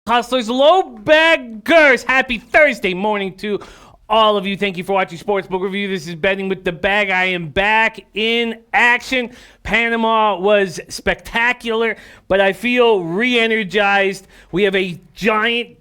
Hustlers, low baggers, happy Thursday morning to all of you. Thank you for watching Sportsbook Review. This is Betting with the Bag. I am back in action. Panama was spectacular, but I feel re-energized. We have a giant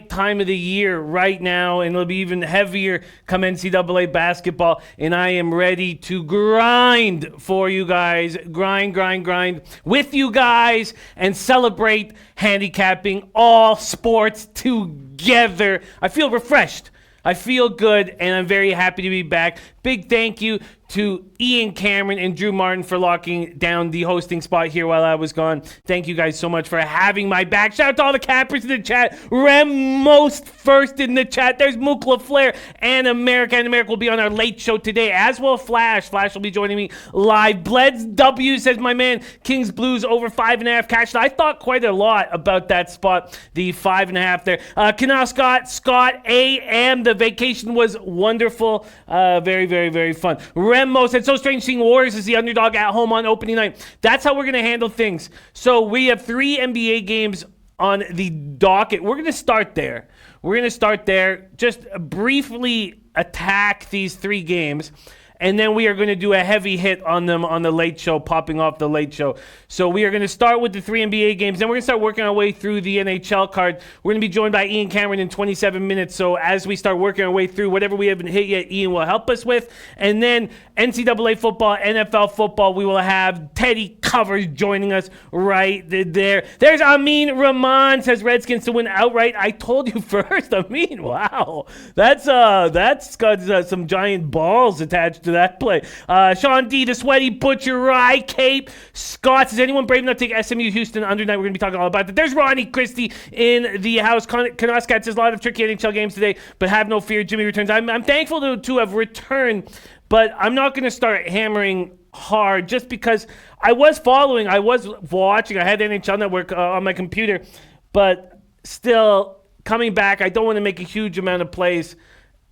time of the year right now, and it'll be even heavier come NCAA basketball, and I am ready to grind for you guys, grind with you guys, and celebrate handicapping all sports together. I feel refreshed. I feel good, and I'm very happy to be back. Big thank you to Ian Cameron and Drew Martin for locking down the hosting spot here while I was gone. Thank you guys so much for having my back. Shout out to all the cappers in the chat. Rem most first in the chat. There's Mook LaFleur and America. And America will be on our late show today, as will Flash. Flash will be joining me live. Bleds W says, my man, Kings Blues over 5.5 cash. I thought quite a lot about that spot, the 5.5 there. Canal Scott AM. The vacation was wonderful. Very fun. Remo said, so strange seeing Warriors as the underdog at home on opening night. That's how we're going to handle things. So we have 3 NBA games on the docket. We're going to start there. Just briefly attack these 3 games. And then we are going to do a heavy hit on them on the late show, popping off the late show. So we are going to start with the 3 NBA games. Then we're going to start working our way through the NHL card. We're going to be joined by Ian Cameron in 27 minutes. So as we start working our way through whatever we haven't hit yet, Ian will help us with. And then NCAA football, NFL football, we will have Teddy Covers joining us right there. There's Amin Rahman, says Redskins to win outright. I told you first, Amin. Wow. That's got some giant balls attached to that play. Sean D, the sweaty butcher, Rye Cape. Scott, is anyone brave enough to take SMU Houston under night? We're going to be talking all about that. There's Ronnie Christie in the house. Kanoskat says a lot of tricky NHL games today, but have no fear. Jimmy returns. I'm thankful to have returned, but I'm not going to start hammering hard just because I was watching. I had NHL Network on my computer, but still coming back, I don't want to make a huge amount of plays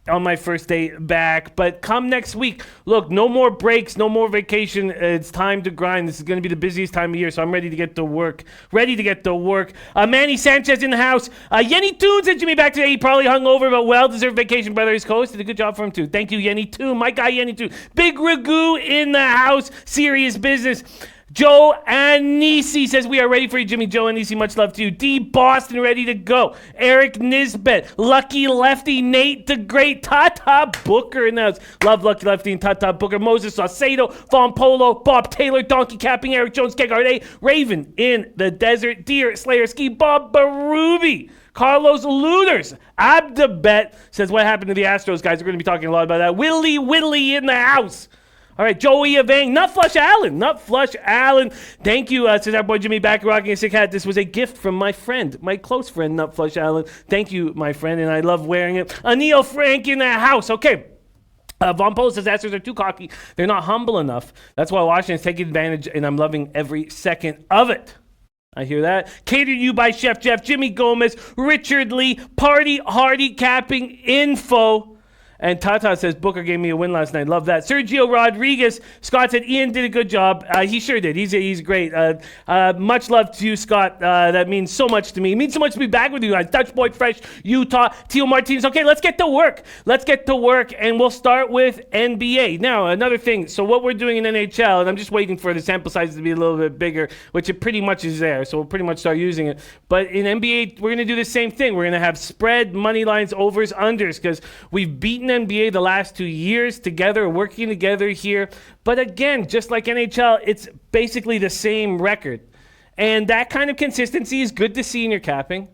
on my first day back. But come next week, look, no more breaks, no more vacation. It's time to grind. This is going to be the busiest time of year, so I'm ready to get to work. Manny Sanchez in the house. Yenny Toon said Jimmy back today. He probably hung over, but well-deserved vacation, brother. His co-host did a good job for him, too. Thank you, Yenny Toon. My guy, Yenny Toon. Big Ragu in the house. Serious business. Joe Anisi says, we are ready for you, Jimmy. Joe Anisi, much love to you. D. Boston, ready to go. Eric Nisbet, Lucky Lefty, Nate the Great, Tata Booker in the house. Love Lucky Lefty and Tata Booker. Moses Saucedo, Von Polo, Bob Taylor, Donkey Capping, Eric Jones, Kegard, Raven in the Desert, Deer, Slayer Ski, Bob Barubi. Carlos Luders, Abdabet says, what happened to the Astros, guys? We're going to be talking a lot about that. Willie in the house. All right, Joey Evang, Nutflush Allen. Thank you, says our boy Jimmy back rocking a sick hat. This was a gift from my friend, my close friend, Nutflush Allen. Thank you, my friend, and I love wearing it. Anil Frank in the house. Okay. Von Polo says Astros are too cocky. They're not humble enough. That's why Washington's taking advantage, and I'm loving every second of it. I hear that. Catered you by Chef Jeff, Jimmy Gomez, Richard Lee, Party Hardy Capping Info. And Tata says, Booker gave me a win last night. Love that. Sergio Rodriguez. Scott said, Ian did a good job. He sure did. He's great. Much love to you, Scott. That means so much to me. It means so much to be back with you guys. Dutch Boy Fresh, Utah, Teal Martinez. Okay, let's get to work. And we'll start with NBA. Now, another thing. So what we're doing in NHL, and I'm just waiting for the sample size to be a little bit bigger, which it pretty much is there. So we'll pretty much start using it. But in NBA, we're going to do the same thing. We're going to have spread, money lines, overs, unders, because we've beaten NBA the last 2 years together, working together here. But again, just like NHL, it's basically the same record. And that kind of consistency is good to see in your capping.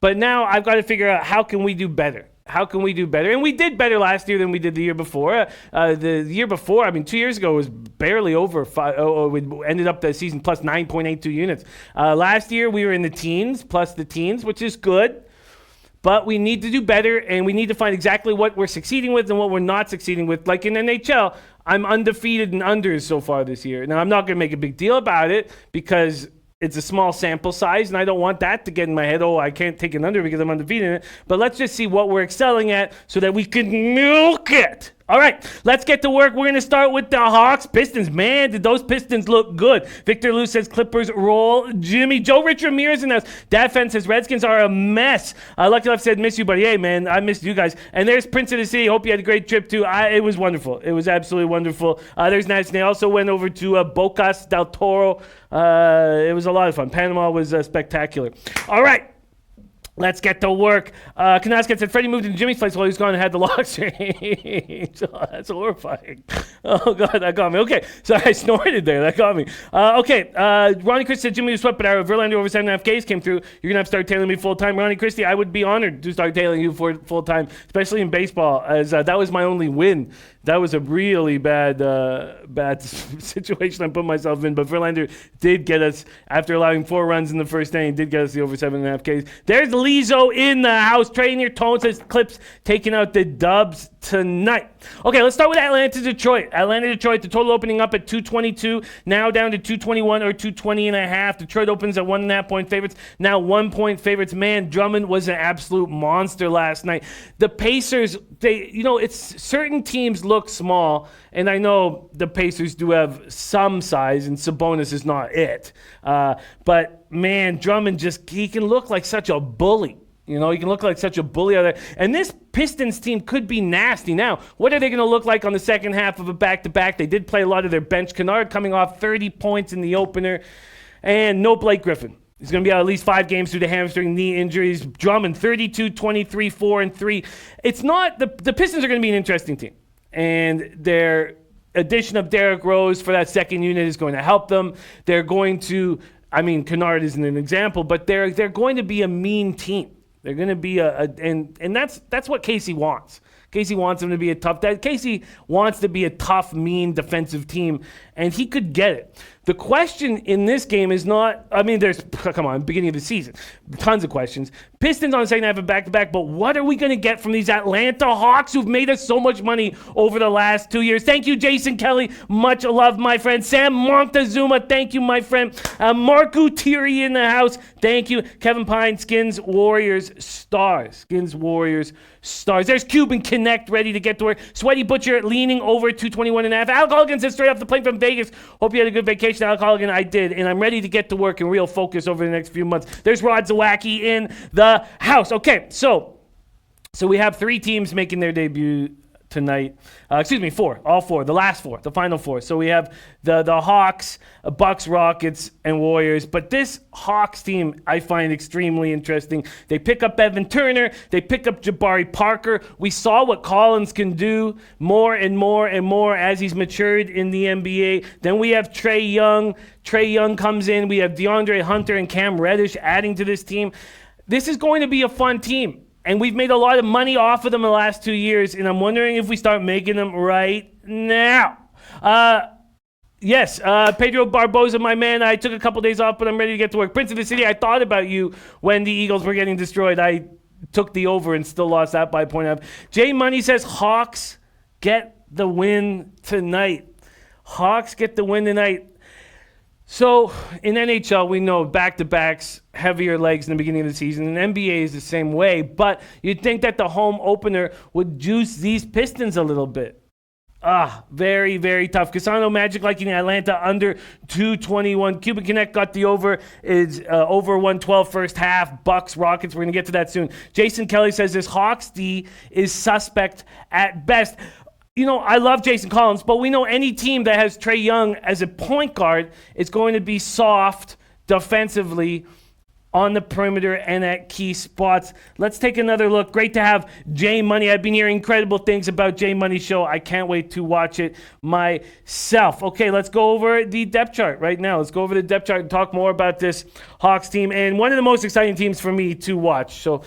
But now I've got to figure out how can we do better? And we did better last year than we did the year before. The year before, 2 years ago, was barely over 5. We ended up the season plus 9.82 units. Last year, we were in the teens, plus the teens, which is good. but we need to do better, and we need to find exactly what we're succeeding with and what we're not succeeding with. Like in NHL, I'm undefeated in unders so far this year. Now, I'm not going to make a big deal about it because it's a small sample size, and I don't want that to get in my head. Oh, I can't take an under because I'm undefeated in it. But let's just see what we're excelling at so that we can milk it. All right, let's get to work. We're going to start with the Hawks. Pistons, man, did those Pistons look good. Victor Lou says Clippers roll Jimmy. Joe Rich Ramirez in us. Dad Fan says Redskins are a mess. Lucky Left said miss you, buddy. Hey, man, I missed you guys. And there's Prince of the City. Hope you had a great trip, too. It was wonderful. It was absolutely wonderful. There's Nats. They also went over to Bocas del Toro. It was a lot of fun. Panama was spectacular. All right. Let's get to work. Kanasket said Freddie moved into Jimmy's place while he was gone and had the locks changed. Oh, that's horrifying. Oh, God, that got me. Okay, so I snorted there. That got me. Okay, Ronnie Christie said Jimmy was swept, but our Verlander over 7.5 Ks came through. You're going to have to start tailing me full-time. Ronnie Christie, I would be honored to start tailing you for full-time, especially in baseball, as that was my only win. That was a really bad situation I put myself in, but Verlander did get us, after allowing 4 runs in the first inning, did get us the over 7.5 Ks. There's Lizo in the house. Trading your tone says Clips taking out the Dubs tonight. Okay, let's start with Atlanta-Detroit. Atlanta-Detroit, the total opening up at 222, now down to 221 or 220.5. Detroit opens at 1.5 point favorites, now 1 point favorites. Man, Drummond was an absolute monster last night. The Pacers, it's certain teams look small, and I know the Pacers do have some size, and Sabonis is not it. But, man, Drummond he can look like such a bully. He can look like such a bully out there. And this Pistons team could be nasty. Now, what are they going to look like on the second half of a back-to-back? They did play a lot of their bench. Kennard coming off 30 points in the opener. And no Blake Griffin. He's going to be out at least 5 games due to hamstring knee injuries. Drummond, 32, 23, 4, and 3. It's not – the Pistons are going to be an interesting team. And their addition of Derrick Rose for that second unit is going to help them. They're going to – Kennard isn't an example, but they're going to be a mean team. They're going to be and that's what Casey wants. Casey wants them to be Casey wants to be a tough, mean defensive team, and he could get it. The question in this game is not, beginning of the season, tons of questions. Pistons on the second half of back-to-back, but what are we going to get from these Atlanta Hawks who've made us so much money over the last 2 years? Thank you, Jason Kelly. Much love, my friend. Sam Montezuma, thank you, my friend. Marco Thierry in the house, thank you. Kevin Pine, Skins, Warriors, Stars. Skins, Warriors, Stars. There's Cuban Connect ready to get to work. Sweaty Butcher leaning over 221.5. Al Colgan says straight off the plane from Vegas. Hope you had a good vacation, Al Colgan. I did, and I'm ready to get to work and real focus over the next few months. There's Rod Zawacki in the house. Okay, so we have 3 teams making their debut tonight. 4. All 4. The last 4. The final 4. So we have the Hawks, Bucks, Rockets, and Warriors. But this Hawks team I find extremely interesting. They pick up Evan Turner. They pick up Jabari Parker. We saw what Collins can do more and more and more as he's matured in the NBA. Then we have Trae Young. Trae Young comes in. We have DeAndre Hunter and Cam Reddish adding to this team. This is going to be a fun team. And we've made a lot of money off of them the last 2 years, and I'm wondering if we start making them right now. Yes, Pedro Barboza, my man, I took a couple days off, but I'm ready to get to work. Prince of the City, I thought about you when the Eagles were getting destroyed. I took the over and still lost that by a point and a half. Jay Money says Hawks get the win tonight. Hawks get the win tonight. So in NHL, we know back-to-backs, heavier legs in the beginning of the season, and NBA is the same way, but you'd think that the home opener would juice these Pistons a little bit. Very, very tough. Casano Magic liking Atlanta under 221. Cuban Connect got the over. Is over 112 first half. Bucks, Rockets. We're going to get to that soon. Jason Kelly says this Hawks D is suspect at best. I love Jason Collins, but we know any team that has Trae Young as a point guard is going to be soft defensively on the perimeter and at key spots. Let's take another look. Great to have Jay Money. I've been hearing incredible things about Jay Money's show. I can't wait to watch it myself. Okay, let's go over the depth chart right now. Let's go over the depth chart and talk more about this Hawks team and one of the most exciting teams for me to watch. So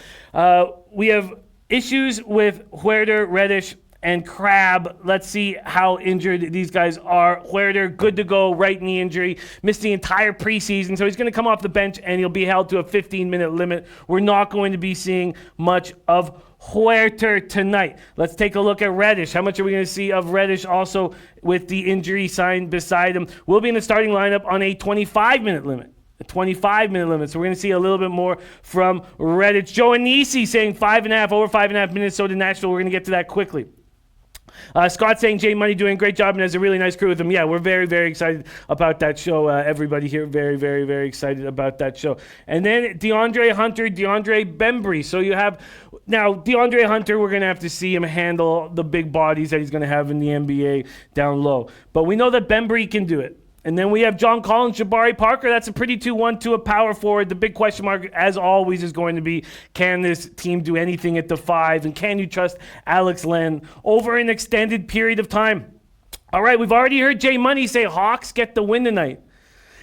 we have issues with Huerter, Reddish, and Crab. Let's see how injured these guys are. Huerter, good to go, right knee injury. Missed the entire preseason, so he's going to come off the bench and he'll be held to a 15-minute limit. We're not going to be seeing much of Huerter tonight. Let's take a look at Reddish. How much are we going to see of Reddish also with the injury sign beside him? We'll be in the starting lineup on a 25-minute limit. A 25-minute limit. So we're going to see a little bit more from Reddish. Joe Anisi saying over 5.5 minutes, so did Nashville. We're going to get to that quickly. Scott saying Jay Money doing a great job and has a really nice crew with him. Yeah, we're very, very excited about that show. Everybody here very, very, very excited about that show. And then DeAndre Hunter, DeAndre Bembry. So you have now DeAndre Hunter, we're going to have to see him handle the big bodies that he's going to have in the NBA down low. But we know that Bembry can do it. And then we have John Collins, Jabari Parker. That's a pretty 2-1 a power forward. The big question mark, as always, is going to be, can this team do anything at the 5? And can you trust Alex Len over an extended period of time? All right, we've already heard Jay Money say Hawks get the win tonight.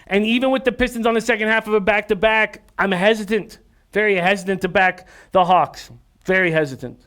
And even with the Pistons on the second half of a back-to-back, I'm hesitant, very hesitant to back the Hawks. Very hesitant.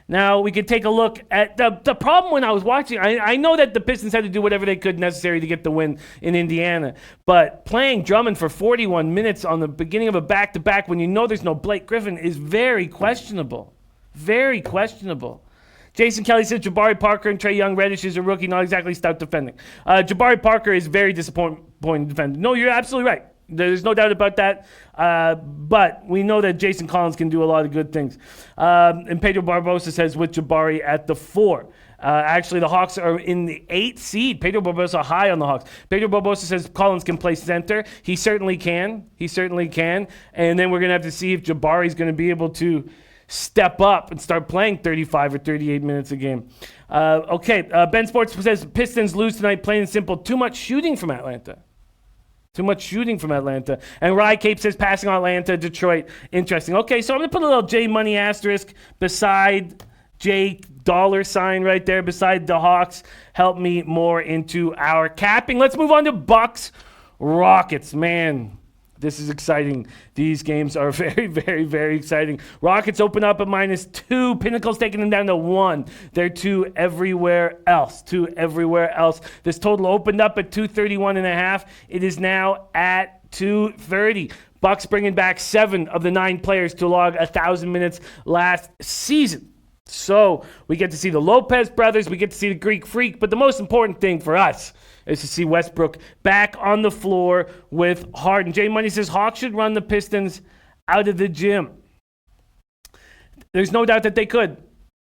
Now, we could take a look at the problem when I was watching. I know that the Pistons had to do whatever they could necessary to get the win in Indiana. But playing Drummond for 41 minutes on the beginning of a back-to-back when you know there's no Blake Griffin is very questionable. Very questionable. Jason Kelly says Jabari Parker and Trae Young. Reddish is a rookie, not exactly stout defending. Jabari Parker is very disappointing defending. No, you're absolutely right. There's no doubt about that. But we know that Jason Collins can do a lot of good things. And Pedro Barbosa says with Jabari at the 4. Actually, the Hawks are in the 8th seed. Pedro Barbosa high on the Hawks. Pedro Barbosa says Collins can play center. He certainly can. He certainly can. And then we're going to have to see if Jabari's going to be able to step up and start playing 35 or 38 minutes a game. Ben Sports says Pistons lose tonight, plain and simple. Too much shooting from Atlanta. Too much shooting from Atlanta. And Rye Cape says passing on Atlanta, Detroit. Interesting. Okay, so I'm going to put a little J Money asterisk beside J dollar sign right there, beside the Hawks. Help me more into our capping. Let's move on to Bucks Rockets. Man, this is exciting. These games are very, very, very exciting. Rockets open up at -2. Pinnacle's taking them down to 1. They're 2 everywhere else. 2 everywhere else. This total opened up at 231.5. It is now at 230. Bucks bringing back 7 of the 9 players to log 1,000 minutes last season. So we get to see the Lopez brothers. We get to see the Greek Freak. But the most important thing for us is to see Westbrook back on the floor with Harden. Jay Money says Hawks should run the Pistons out of the gym. There's no doubt that they could.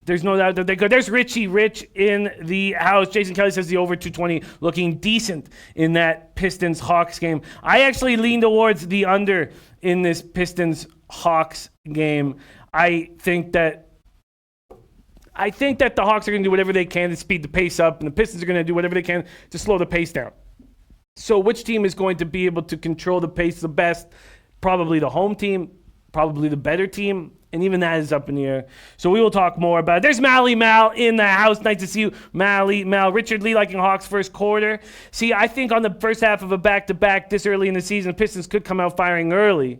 There's no doubt that they could. There's Richie Rich in the house. Jason Kelly says the over 220 looking decent in that Pistons-Hawks game. I actually lean towards the under in this Pistons-Hawks game. I think that the Hawks are going to do whatever they can to speed the pace up, and the Pistons are going to do whatever they can to slow the pace down. So which team is going to be able to control the pace the best? Probably the home team, probably the better team, and even that is up in the air. So we will talk more about it. There's Mally Mal in the house. Nice to see you, Mally Mal. Richard Lee liking Hawks first quarter. See, I think on the first half of a back-to-back this early in the season, the Pistons could come out firing early.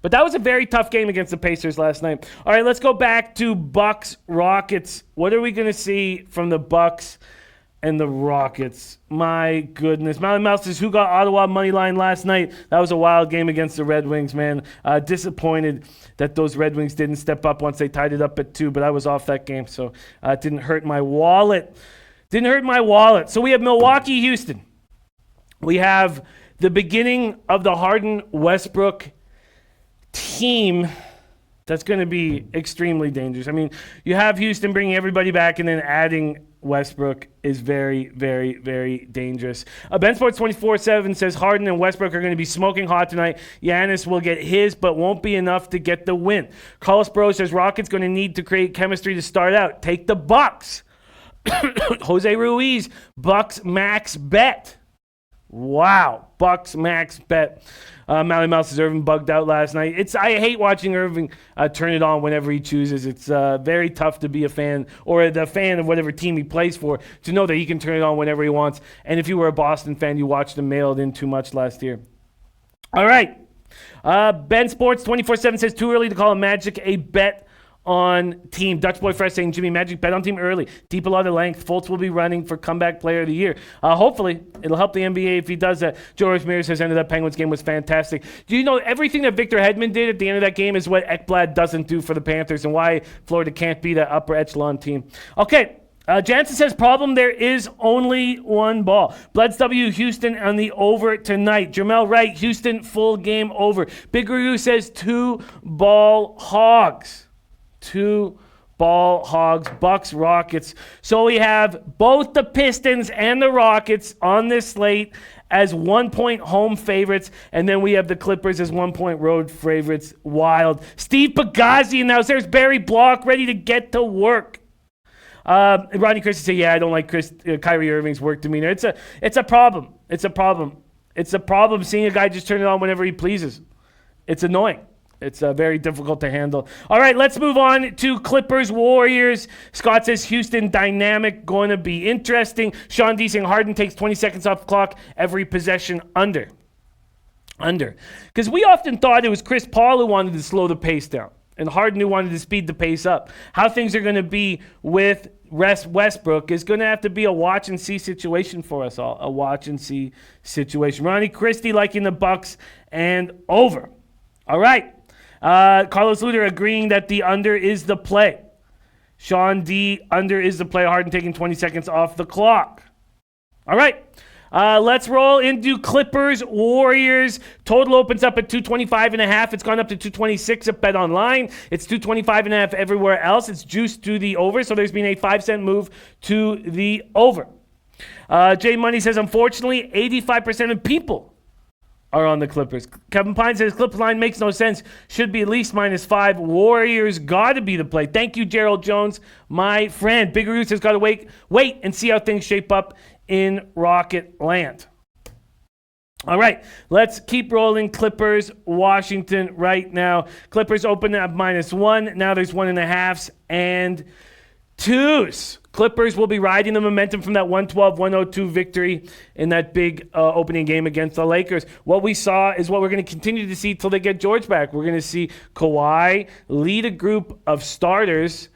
But that was a very tough game against the Pacers last night. All right, let's go back to Bucks Rockets. What are we going to see from the Bucks and the Rockets? My goodness. Mally Mouse says, who got Ottawa money line last night? That was a wild game against the Red Wings, man. Disappointed that those Red Wings didn't step up once they tied it up at 2, but I was off that game, so it didn't hurt my wallet. So we have Milwaukee, Houston. We have the beginning of the Harden-Westbrook team that's going to be extremely dangerous. I mean, you have Houston bringing everybody back and then adding Westbrook is very, very, very dangerous. Ben Sports 24/7 says Harden and Westbrook are going to be smoking hot tonight. Giannis will get his, but won't be enough to get the win. Carlos Bro says Rockets going to need to create chemistry to start out. Take the Bucks. Jose Ruiz, Bucks max bet. Wow, Bucks max bet. Mally Mouse is Irving bugged out last night. I hate watching Irving turn it on whenever he chooses. It's very tough to be a fan or the fan of whatever team he plays for to know that he can turn it on whenever he wants. And if you were a Boston fan, you watched him mail it in too much last year. All right. Ben Sports 24/7 says too early to call a Magic a bet on team. Dutch Boy Fresh saying, Jimmy Magic bet on team early. Deep a lot of length. Fultz will be running for comeback player of the year. Hopefully, it'll help the NBA if he does that. Joe Ramirez says, end of that Penguins game was fantastic. Do you know everything that Victor Hedman did at the end of that game is what Ekblad doesn't do for the Panthers and why Florida can't be that upper echelon team? Okay. Jansen says, problem, there is only one ball. Bloods W, Houston on the over tonight. Jermel Wright, Houston, full game over. Big Ryu says 2-ball Hogs. 2-ball Hogs, Bucks, Rockets. So we have both the Pistons and the Rockets on this slate as 1-point home favorites, and then we have the Clippers as 1-point road favorites. Wild. Steve Pagazzi in the house. There's Barry Block ready to get to work. Rodney Christie say, yeah, I don't like Kyrie Irving's work demeanor. It's a problem. It's a problem. It's a problem seeing a guy just turn it on whenever he pleases. It's annoying. It's very difficult to handle. All right, let's move on to Clippers Warriors. Scott says Houston dynamic, going to be interesting. Sean D saying Harden takes 20 seconds off the clock every possession under. Because we often thought it was Chris Paul who wanted to slow the pace down, and Harden who wanted to speed the pace up. How things are going to be with Westbrook is going to have to be a watch and see situation for us all. A watch and see situation. Ronnie Christie liking the Bucks and over. All right. Carlos Luder agreeing that the under is the play. Sean D, under is the play. Harden taking 20 seconds off the clock. All right. Let's roll into Clippers Warriors. Total opens up at 225.5. It's gone up to 226 at Bet Online. It's 225.5 everywhere else. It's juiced to the over, so there's been a 5-cent move to the over. Jay Money says, unfortunately, 85% of people are on the Clippers. Kevin Pine says, Clip line makes no sense. Should be at least -5. Warriors got to be the play. Thank you, Gerald Jones, my friend. Big Roots has got to wait and see how things shape up in Rocket Land. All right, let's keep rolling. Clippers, Washington right now. Clippers open at -1. Now there's 1.5s and 2s. Clippers will be riding the momentum from that 112-102 victory in that big opening game against the Lakers. What we saw is what we're going to continue to see till they get George back. We're going to see Kawhi lead a group of starters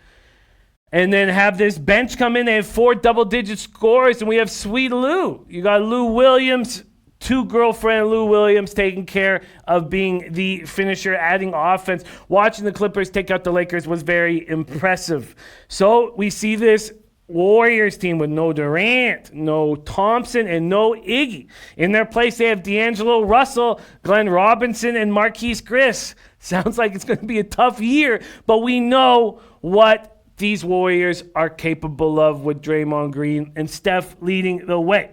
and then have this bench come in. They have 4 double-digit scores, and we have Sweet Lou. You got Lou Williams, 2-girlfriend Lou Williams taking care of being the finisher, adding offense. Watching the Clippers take out the Lakers was very impressive. So we see this Warriors team with no Durant, no Thompson, and no Iggy. In their place, they have D'Angelo Russell, Glenn Robinson, and Marquise Chris. Sounds like it's going to be a tough year, but we know what these Warriors are capable of with Draymond Green and Steph leading the way.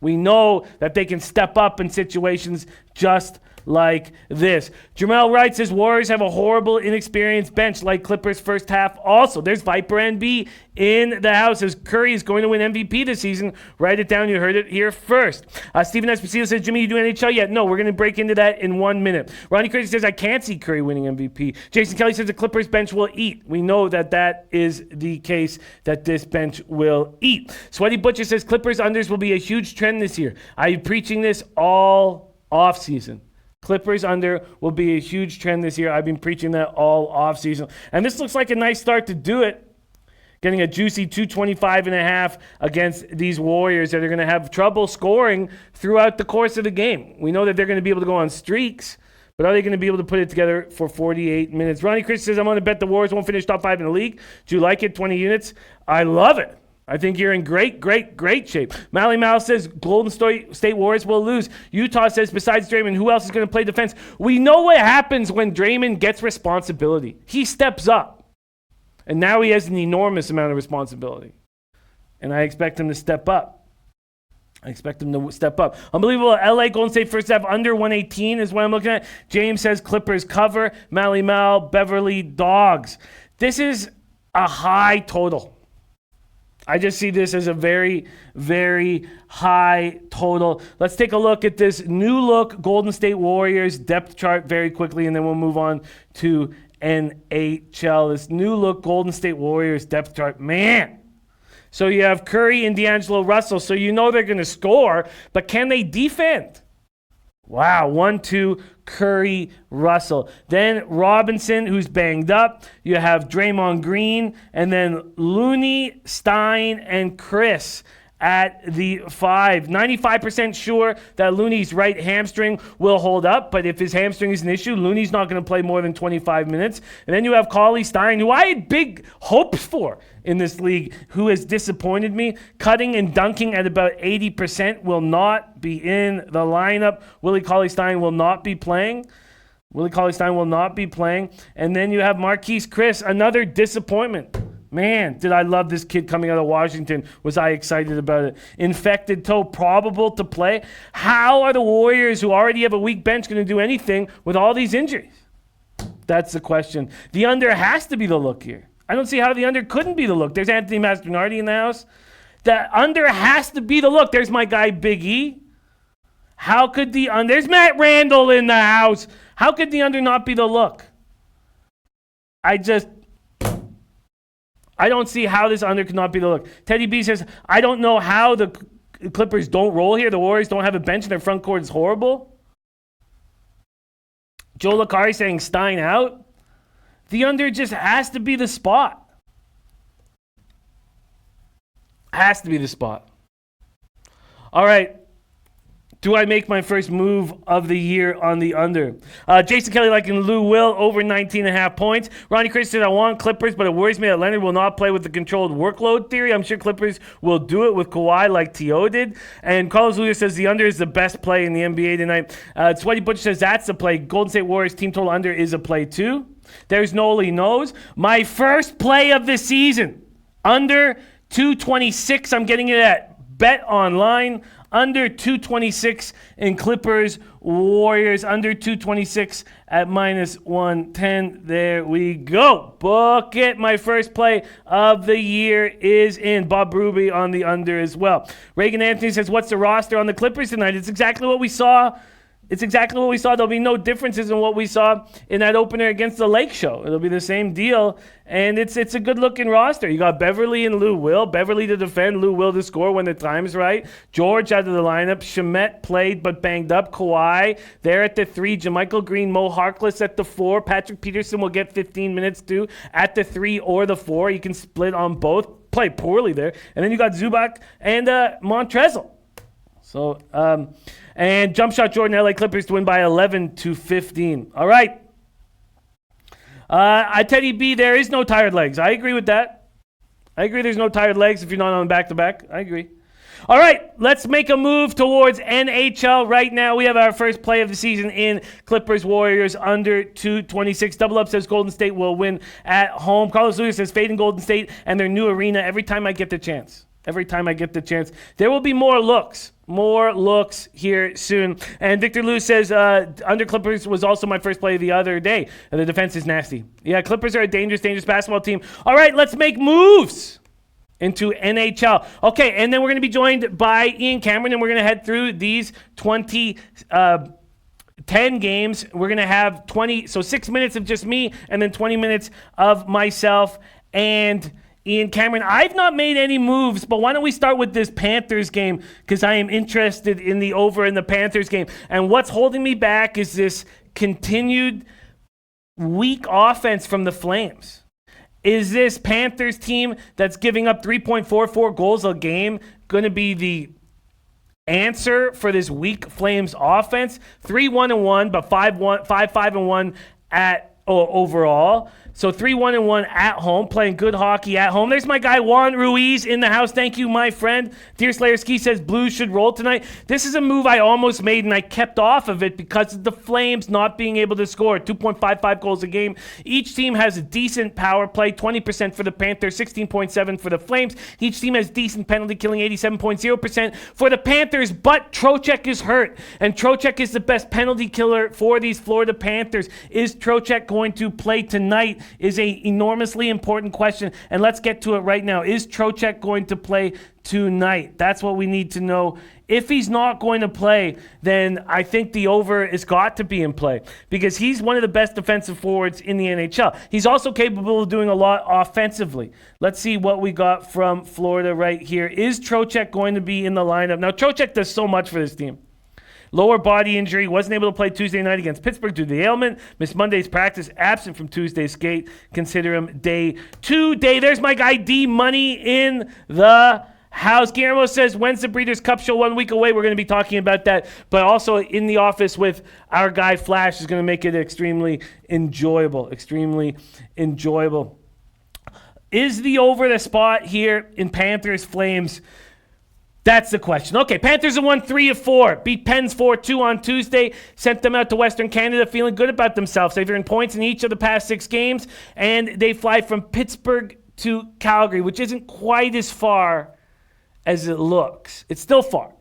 We know that they can step up in situations just like this. Jermel Wright says Warriors have a horrible, inexperienced bench like Clippers first half also. There's Viper NB in the house. Says Curry is going to win MVP this season. Write it down. You heard it here first. Steven Esposito says, Jimmy, you do NHL yet? No, we're going to break into that in 1 minute. Ronnie Curry says, I can't see Curry winning MVP. Jason Kelly says the Clippers bench will eat. We know that that is the case, that this bench will eat. Sweaty Butcher says Clippers unders will be a huge trend this year. I'm preaching this all offseason. Clippers under will be a huge trend this year. I've been preaching that all offseason. And this looks like a nice start to do it. Getting a juicy 225.5 against these Warriors that are going to have trouble scoring throughout the course of the game. We know that they're going to be able to go on streaks, but are they going to be able to put it together for 48 minutes? Ronnie Chris says, I'm going to bet the Warriors won't finish top 5 in the league. Do you like it? 20 units. I love it. I think you're in great shape. Mally Mal says Golden State Warriors will lose. Utah says besides Draymond, who else is going to play defense? We know what happens when Draymond gets responsibility. He steps up. And now he has an enormous amount of responsibility. And I expect him to step up. Unbelievable. LA Golden State first half under 118 is what I'm looking at. James says Clippers cover. Mally Mal, Beverly Dogs. This is a high total. I just see this as a very, very high total. Let's take a look at this new look Golden State Warriors depth chart very quickly, and then we'll move on to NHL. This new look Golden State Warriors depth chart. Man. So you have Curry and D'Angelo Russell, so you know they're going to score, but can they defend? Wow, 1-2, Curry, Russell. Then Robinson, who's banged up. You have Draymond Green, and then Looney, Stein, and Chris at the 5. 95% sure that Looney's right hamstring will hold up, but if his hamstring is an issue, Looney's not going to play more than 25 minutes. And then you have Cauley Stein, who I had big hopes for in this league, who has disappointed me. Cutting and dunking at about 80% will not be in the lineup. Willie Cauley-Stein will not be playing. And then you have Marquise Chris, another disappointment. Man, did I love this kid coming out of Washington. Was I excited about it. Infected toe, probable to play. How are the Warriors, who already have a weak bench, going to do anything with all these injuries? That's the question. The under has to be the look here. I don't see how the under couldn't be the look. There's Anthony Mastronardi in the house. The under has to be the look. There's my guy, Big E. How could the under... There's Matt Randall in the house. How could the under not be the look? I don't see how this under could not be the look. Teddy B says, I don't know how the Clippers don't roll here. The Warriors don't have a bench and their front court is horrible. Joe Lacari saying Stein out. The under just has to be the spot. Has to be the spot. All right. Do I make my first move of the year on the under? Jason Kelly liking Lou Will over 19.5 points. Ronnie Chris said, I want Clippers, but it worries me that Leonard will not play with the controlled workload theory. I'm sure Clippers will do it with Kawhi like T.O. did. And Carlos Lulia says the under is the best play in the NBA tonight. Sweaty Butch says that's the play. Golden State Warriors team total under is a play too. There's Noli knows. My first play of the season, under 226. I'm getting it at Bet Online. Under 226 in Clippers, Warriors. Under 226 at minus 110. There we go. Book it. My first play of the year is in. Bob Ruby on the under as well. Reagan Anthony says, what's the roster on the Clippers tonight? It's exactly what we saw. There'll be no differences in what we saw in that opener against the Lake Show. It'll be the same deal, and it's a good-looking roster. You got Beverly and Lou Will. Beverly to defend, Lou Will to score when the time's right. George out of the lineup. Shamet played but banged up. Kawhi there at the 3. JaMychal Green, Mo Harkless at the 4. Patrick Peterson will get 15 minutes too at the 3 or the 4. You can split on both. Play poorly there. And then you got Zubac and Montrezl. So, and jump shot Jordan, LA Clippers to win by 11-15. All right. Teddy B, there is no tired legs. I agree with that. I agree there's no tired legs if you're not on back-to-back. I agree. All right, let's make a move towards NHL right now. We have our first play of the season in Clippers Warriors under 226. Double Up says Golden State will win at home. Carlos Lewis says fading Golden State and their new arena every time I get the chance. There will be more looks here soon. And Victor Lou says, under Clippers was also my first play the other day. And the defense is nasty. Yeah, Clippers are a dangerous basketball team. All right, let's make moves into NHL. Okay, and then we're going to be joined by Ian Cameron, and we're going to head through these 10 games. We're going to have 6 minutes of just me, and then 20 minutes of myself and Ian Cameron. I've not made any moves, but why don't we start with this Panthers game, because I am interested in the over in the Panthers game. And what's holding me back is this continued weak offense from the Flames. Is this Panthers team that's giving up 3.44 goals a game going to be the answer for this weak Flames offense? 3-1-1, but 5-5-1 at overall. So 3-1-1 at home, playing good hockey at home. There's my guy Juan Ruiz in the house. Thank you, my friend. Deer Slayer Ski says Blues should roll tonight. This is a move I almost made, and I kept off of it because of the Flames not being able to score. 2.55 goals a game. Each team has a decent power play, 20% for the Panthers, 16.7% for the Flames. Each team has decent penalty killing, 87.0% for the Panthers, but Trocheck is hurt, and Trocheck is the best penalty killer for these Florida Panthers. Is Trocheck going to play tonight? Is a enormously important question, and let's get to it right now. Is Trocheck going to play tonight? That's what we need to know. If he's not going to play, then I think the over has got to be in play because he's one of the best defensive forwards in the NHL. He's also capable of doing a lot offensively. Let's see what we got from Florida right here. Is Trocheck going to be in the lineup? Now, Trocheck does so much for this team. lower body injury. Wasn't able to play Tuesday night against Pittsburgh due to the ailment. Missed Monday's practice. Absent from Tuesday's skate. Consider him day 2. There's my guy D Money in the house. Guillermo says, when's the Breeders' Cup show? 1 week away. We're going to be talking about that. But also in the office with our guy Flash is going to make it extremely enjoyable. Extremely enjoyable. Is the over the spot here in Panthers Flames? That's the question. Okay, Panthers have won 3 of 4. Beat Pens 4-2 on Tuesday. Sent them out to Western Canada feeling good about themselves. They've earned points in each of the past 6 games. And they fly from Pittsburgh to Calgary, which isn't quite as far as it looks. It's still far,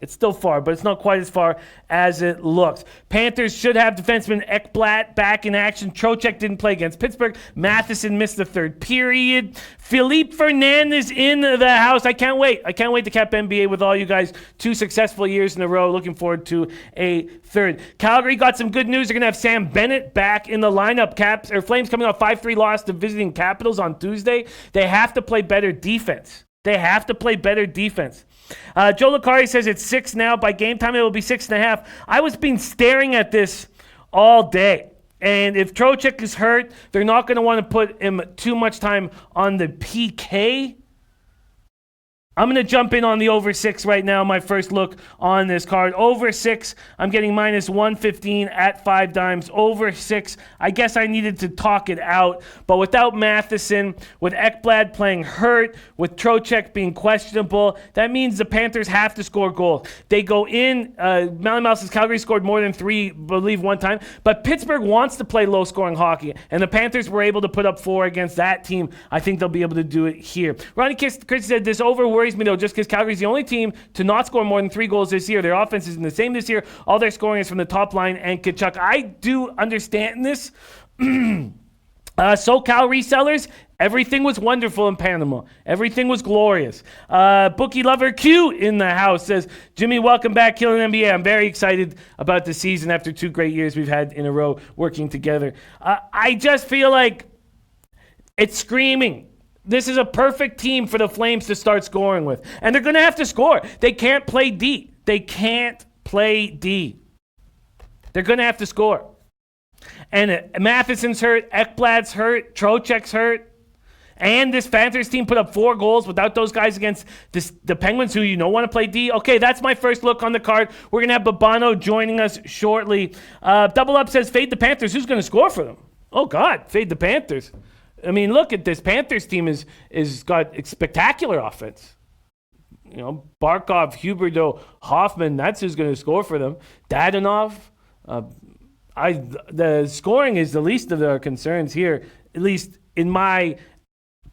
but it's not quite as far as it looks. Panthers should have defenseman Ekblad back in action. Trocheck didn't play against Pittsburgh. Matheson missed the third period. Philippe Fernandez in the house. I can't wait to cap NBA with all you guys. 2 successful years in a row. Looking forward to a third. Calgary got some good news. They're going to have Sam Bennett back in the lineup. Flames coming off 5-3 loss to visiting Capitals on Tuesday. They have to play better defense. Joe Licari says it's 6 now. By game time, it will be 6.5. I was staring at this all day. And if Trocheck is hurt, they're not going to want to put him too much time on the PK. I'm going to jump in on the over 6 right now. My first look on this card. Over 6, I'm getting minus 115 at 5 dimes. Over 6, I guess I needed to talk it out. But without Matheson, with Ekblad playing hurt, with Trocheck being questionable, that means the Panthers have to score goals. They go in, Mouse's Calgary scored more than 3, I believe, one time. But Pittsburgh wants to play low-scoring hockey. And the Panthers were able to put up 4 against that team. I think they'll be able to do it here. Ronnie Chris said this over worries me though, just because Calgary's the only team to not score more than 3 goals this year. Their offense isn't the same this year. All their scoring is from the top line and Tkachuk. I do understand this. SoCal resellers, everything was wonderful in Panama. Everything was glorious. Bookie Lover Q in the house says, Jimmy, welcome back, Killing NBA. I'm very excited about the season after 2 great years we've had in a row working together. I just feel like it's screaming. This is a perfect team for the Flames to start scoring with. And they're going to have to score. They can't play D. They're going to have to score. And Matheson's hurt. Ekblad's hurt. Trocheck's hurt. And this Panthers team put up 4 goals without those guys against the Penguins, who you know want to play D. Okay, that's my first look on the card. We're going to have Babano joining us shortly. Double Up says, fade the Panthers. Who's going to score for them? Oh, God, fade the Panthers. I mean, look at this Panthers team is got spectacular offense. You know, Barkov, Huberdeau, Hoffman, that's who's going to score for them. Dadonov. The scoring is the least of their concerns here, at least in my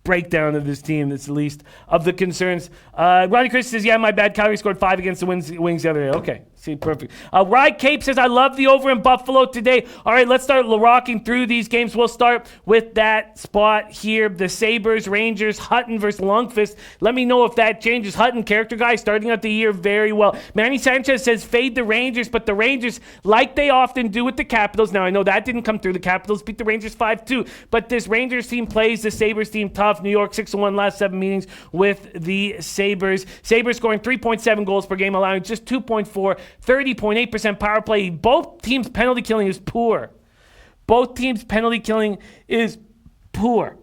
breakdown of this team. That's the least of the concerns. Ronnie Chris says, yeah, my bad. Calgary scored 5 against the Wings the other day. Okay. See, perfect. Rye Cape says, I love the over in Buffalo today. All right, let's start rocking through these games. We'll start with that spot here. The Sabres, Rangers, Hutton versus Lundqvist. Let me know if that changes. Hutton, character guy, starting out the year very well. Manny Sanchez says, fade the Rangers, but the Rangers, like they often do with the Capitals. Now, I know that didn't come through. The Capitals beat the Rangers 5-2, but this Rangers team plays the Sabres team tough. New York 6-1 last 7 meetings with the Sabres. Sabres scoring 3.7 goals per game, allowing just 2.4. 30.8% power play. Both teams' penalty killing is poor.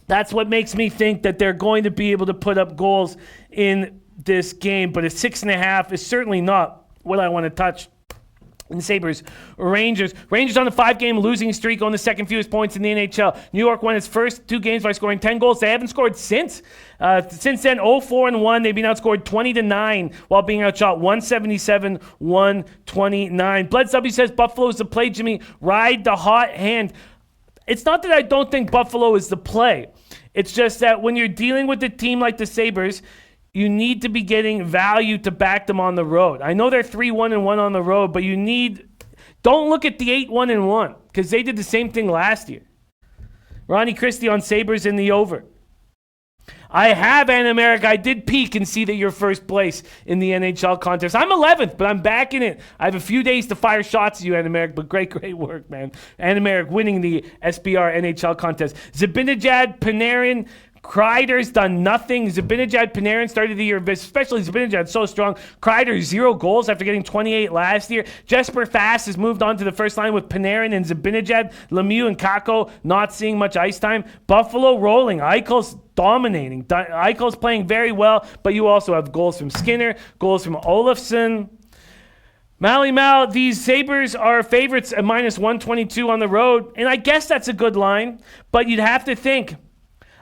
That's what makes me think that they're going to be able to put up goals in this game. But a 6.5 is certainly not what I want to touch. And Sabres, Rangers on a 5-game losing streak, on the second fewest points in the NHL. New York won its first 2 games by scoring 10 goals. They haven't scored since. Since then, 0-4-1. They've been outscored 20-9 while being outshot 177-129. Bled W says Buffalo's the play, Jimmy. Ride the hot hand. It's not that I don't think Buffalo is the play. It's just that when you're dealing with a team like the Sabres, you need to be getting value to back them on the road. I know they're 3-1-1 on the road, but don't look at the 8-1-1 because they did the same thing last year. Ronnie Christie on Sabres in the over. I have, Anna-America. I did peek and see that you're first place in the NHL contest. I'm 11th, but I'm back in it. I have a few days to fire shots at you, Anna-America, but great work, man. Anna-America winning the SBR NHL contest. Zabinajad, Panarin, Kreider's done nothing. Zibanejad, Panarin started the year, especially Zibanejad, so strong. Kreider, 0 goals after getting 28 last year. Jesper Fast has moved on to the first line with Panarin and Zibanejad. Lemieux and Kakko not seeing much ice time. Buffalo rolling. Eichel's dominating. Eichel's playing very well, but you also have goals from Skinner, goals from Olofsson. Mal, these Sabres are favorites at minus 122 on the road, and I guess that's a good line, but you'd have to think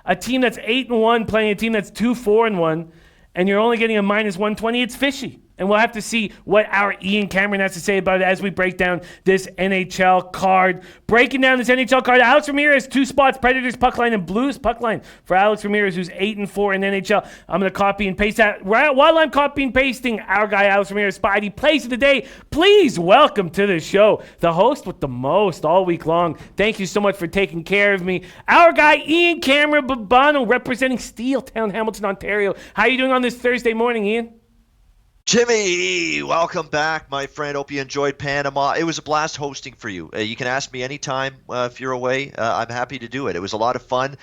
a team that's 8-1 playing a team that's 2-4-1, and you're only getting a minus 120, it's fishy. And we'll have to see what our Ian Cameron has to say about it as we break down this NHL card. Breaking down this NHL card, Alex Ramirez, 2 spots, Predators puck line and Blues puck line for Alex Ramirez, who's 8-4 in NHL. I'm going to copy and paste that. While I'm copy and pasting our guy, Alex Ramirez, Spidey, plays of the day, please welcome to the show the host with the most all week long. Thank you so much for taking care of me. Our guy, Ian Cameron Babano, representing Steeltown, Hamilton, Ontario. How are you doing on this Thursday morning, Ian? Jimmy, welcome back, my friend. Hope you enjoyed Panama. It was a blast hosting for you. You can ask me anytime if you're away. I'm happy to do it. It was a lot of fun.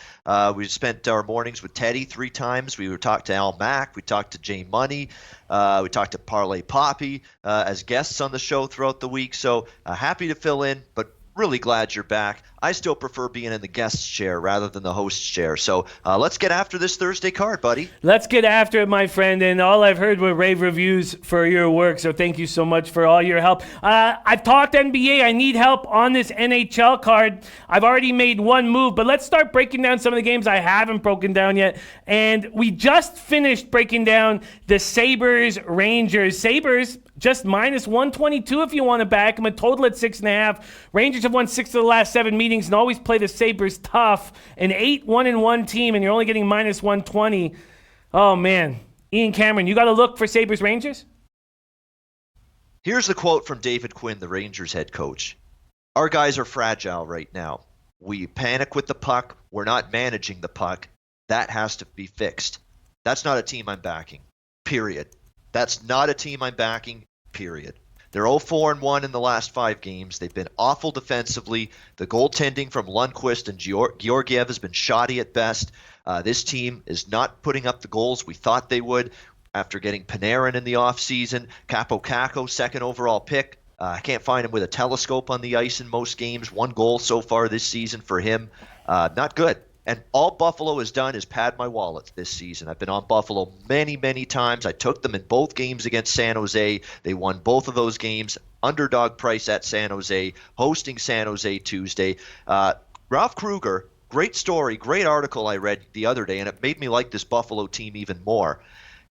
We spent our mornings with Teddy 3 times. We talked to Al Mack. We talked to Jay Money. We talked to Parlay Poppy as guests on the show throughout the week. So happy to fill in, but really glad you're back. I still prefer being in the guest chair rather than the host chair. So let's get after this Thursday card, buddy. Let's get after it, my friend. And all I've heard were rave reviews for your work. So thank you so much for all your help. I've talked NBA. I need help on this NHL card. I've already made one move, but let's start breaking down some of the games I haven't broken down yet. And we just finished breaking down the Sabres Rangers. Sabres just minus 122 if you want to back them, a total at 6.5. Rangers have won 6 of the last 7 meetings and always play the Sabres tough. An 8-1-1 team, and you're only getting minus 120. Oh, man. Ian Cameron, you got to look for Sabres Rangers? Here's the quote from David Quinn, the Rangers head coach. Our guys are fragile right now. We panic with the puck. We're not managing the puck. That has to be fixed. That's not a team I'm backing, period. That's not a team I'm backing, period. They're 0-4-1 in the last 5 games. They've been awful defensively. The goaltending from Lundqvist and Georgiev has been shoddy at best. This team is not putting up the goals we thought they would after getting Panarin in the offseason. Capo Kakko, 2nd overall pick. I can't find him with a telescope on the ice in most games. 1 goal so far this season for him. Not good. And all Buffalo has done is pad my wallet this season. I've been on Buffalo many, many times. I took them in both games against San Jose. They won both of those games. Underdog price at San Jose, hosting San Jose Tuesday. Ralph Kruger, great story, great article I read the other day, and it made me like this Buffalo team even more.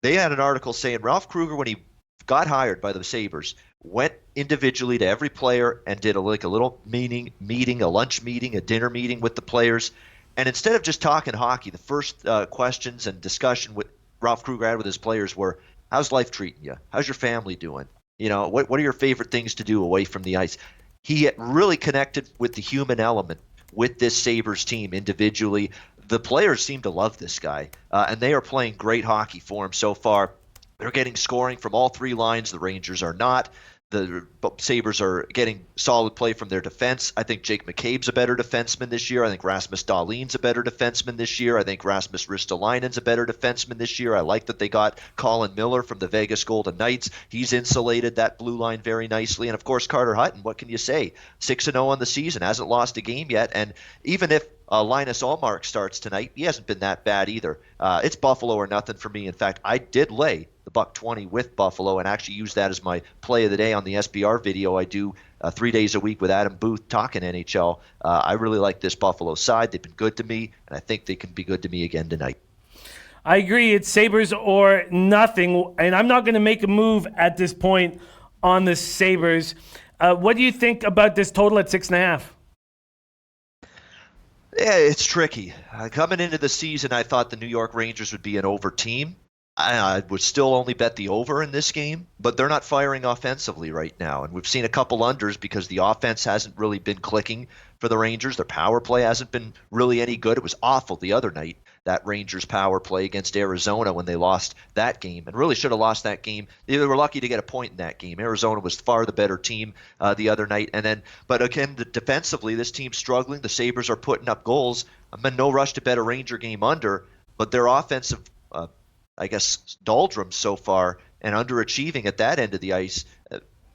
They had an article saying Ralph Kruger, when he got hired by the Sabres, went individually to every player and did a little meeting, a lunch meeting, a dinner meeting with the players. And instead of just talking hockey, the first questions and discussion with Ralph Kruger had with his players were, how's life treating you? How's your family doing? You know, what are your favorite things to do away from the ice? He really connected with the human element with this Sabres team individually. The players seem to love this guy, and they are playing great hockey for him so far. They're getting scoring from all 3 lines. The Rangers are not. The Sabres are getting solid play from their defense. I think Jake McCabe's a better defenseman this year. I think Rasmus Dahlin's a better defenseman this year. I think Rasmus Ristolainen's a better defenseman this year. I like that they got Colin Miller from the Vegas Golden Knights. He's insulated that blue line very nicely. And, of course, Carter Hutton, what can you say? 6-0 on the season, hasn't lost a game yet. And even if Linus Ullmark starts tonight, he hasn't been that bad either. It's Buffalo or nothing for me. In fact, I did lay the $1.20 with Buffalo and actually use that as my play of the day on the SBR video I do 3 days a week with Adam Booth talking NHL. I really like this Buffalo side. They've been good to me, and I think they can be good to me again tonight. I agree. It's Sabres or nothing, and I'm not going to make a move at this point on the Sabres. What do you think about this total at 6.5? Yeah, it's tricky. Coming into the season, I thought the New York Rangers would be an over team. I would still only bet the over in this game, but they're not firing offensively right now. And we've seen a couple unders because the offense hasn't really been clicking for the Rangers. Their power play hasn't been really any good. It was awful the other night. that Rangers power play against Arizona when they lost that game, and really should have lost that game. They were lucky to get a point in that game. Arizona was far the better team the other night. But again, defensively, this team's struggling. The Sabres are putting up goals. I'm in no rush to bet a Ranger game under, but their offensive, doldrums so far and underachieving at that end of the ice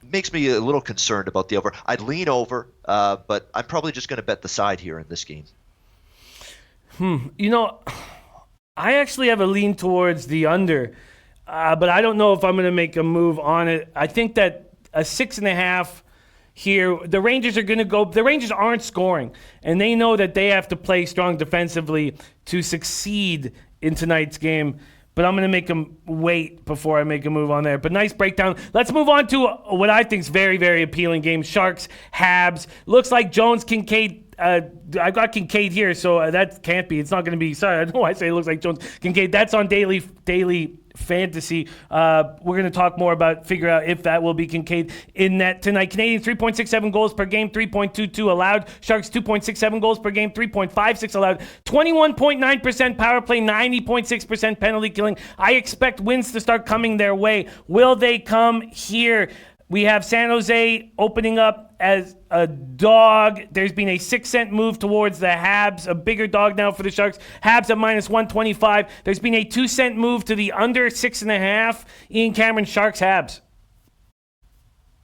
makes me a little concerned about the over. I'd lean over, but I'm probably just going to bet the side here in this game. I actually have a lean towards the under, but I don't know if I'm going to make a move on it. I think that a 6.5 here, the Rangers are going to go. The Rangers aren't scoring, and they know that they have to play strong defensively to succeed in tonight's game. But I'm going to make them wait before I make a move on there. But nice breakdown. Let's move on to what I think is very, very appealing game. Sharks, Habs. Looks like Jones, Kincaid. I got Kincaid here, so that can't be. It's not going to be. Sorry, I don't know why I say it looks like Jones, Kincaid. That's on daily fantasy. We're going to talk more about, figure out if that will be Kincaid in net tonight. Canadiens 3.67 goals per game, 3.22 allowed. Sharks 2.67 goals per game, 3.56 allowed. 21.9% power play, 90.6% penalty killing. I expect wins to start coming their way. Will they come here? We have San Jose opening up as a dog. There's been a 6-cent move towards the Habs, a bigger dog now for the Sharks. Habs at minus 125. There's been a 2-cent move to the under 6.5. Ian Cameron, Sharks, Habs.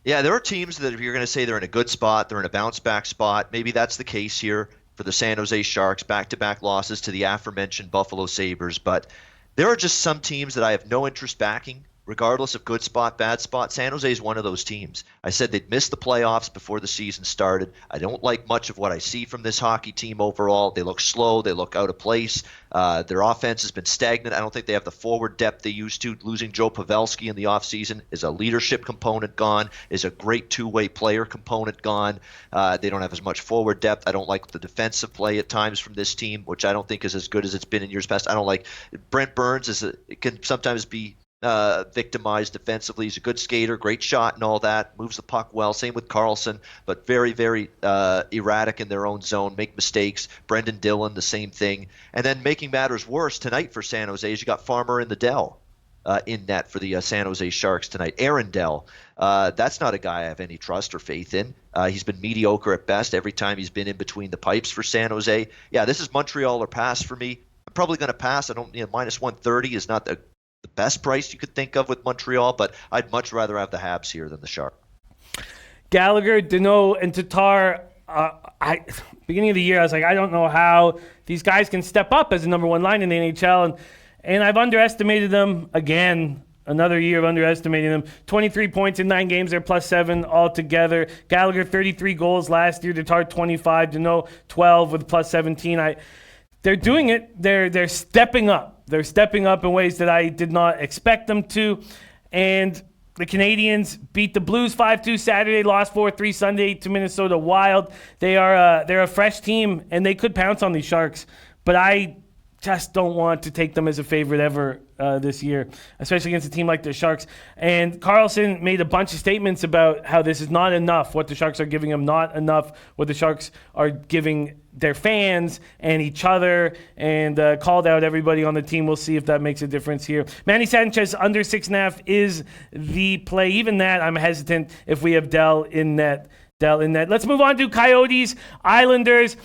Yeah, there are teams that if you're going to say they're in a good spot, they're in a bounce-back spot. Maybe that's the case here for the San Jose Sharks, back-to-back losses to the aforementioned Buffalo Sabres. But there are just some teams that I have no interest backing. Regardless of good spot, bad spot, San Jose is one of those teams. I said they'd miss the playoffs before the season started. I don't like much of what I see from this hockey team overall. They look slow. They look out of place. Their offense has been stagnant. I don't think they have the forward depth they used to. Losing Joe Pavelski in the offseason is a leadership component gone, is a great two-way player component gone. They don't have as much forward depth. I don't like the defensive play at times from this team, which I don't think is as good as it's been in years past. I don't like Brent Burns. It can sometimes be victimized defensively. He's a good skater, great shot and all that, moves the puck well. Same with Carlson, but very, very erratic in their own zone, make mistakes. Brendan Dillon, the same thing. And then making matters worse tonight for San Jose is you got Farmer in the Dell in net for the San Jose Sharks tonight. Aaron Dell, that's not a guy I have any trust or faith in. He's been mediocre at best every time he's been in between the pipes for San Jose. Yeah, this is Montreal or pass for me. I'm probably going to pass. I don't, minus 130 is not the best price you could think of with Montreal, but I'd much rather have the Habs here than the Sharks. Gallagher, Deneau, and Tatar. Beginning of the year, I was like, I don't know how these guys can step up as a number one line in the NHL, and I've underestimated them again. Another year of underestimating them. 23 points in 9 games. They're +7 altogether. Gallagher, 33 goals last year. Tatar, 25. Deneau, 12 with +17. They're doing it. They're stepping up. They're stepping up in ways that I did not expect them to. And the Canadiens beat the Blues 5-2 Saturday, lost 4-3 Sunday to Minnesota Wild. They're a fresh team, and they could pounce on these Sharks. But I just don't want to take them as a favorite ever this year, especially against a team like the Sharks. And Carlson made a bunch of statements about how this is not enough, what the Sharks are giving him, not enough what the Sharks are giving their fans and each other, and called out everybody on the team. We'll see if that makes a difference here. Manny Sanchez under 6.5 is the play. Even that, I'm hesitant if we have Dell in net. Let's move on to Coyotes, Islanders.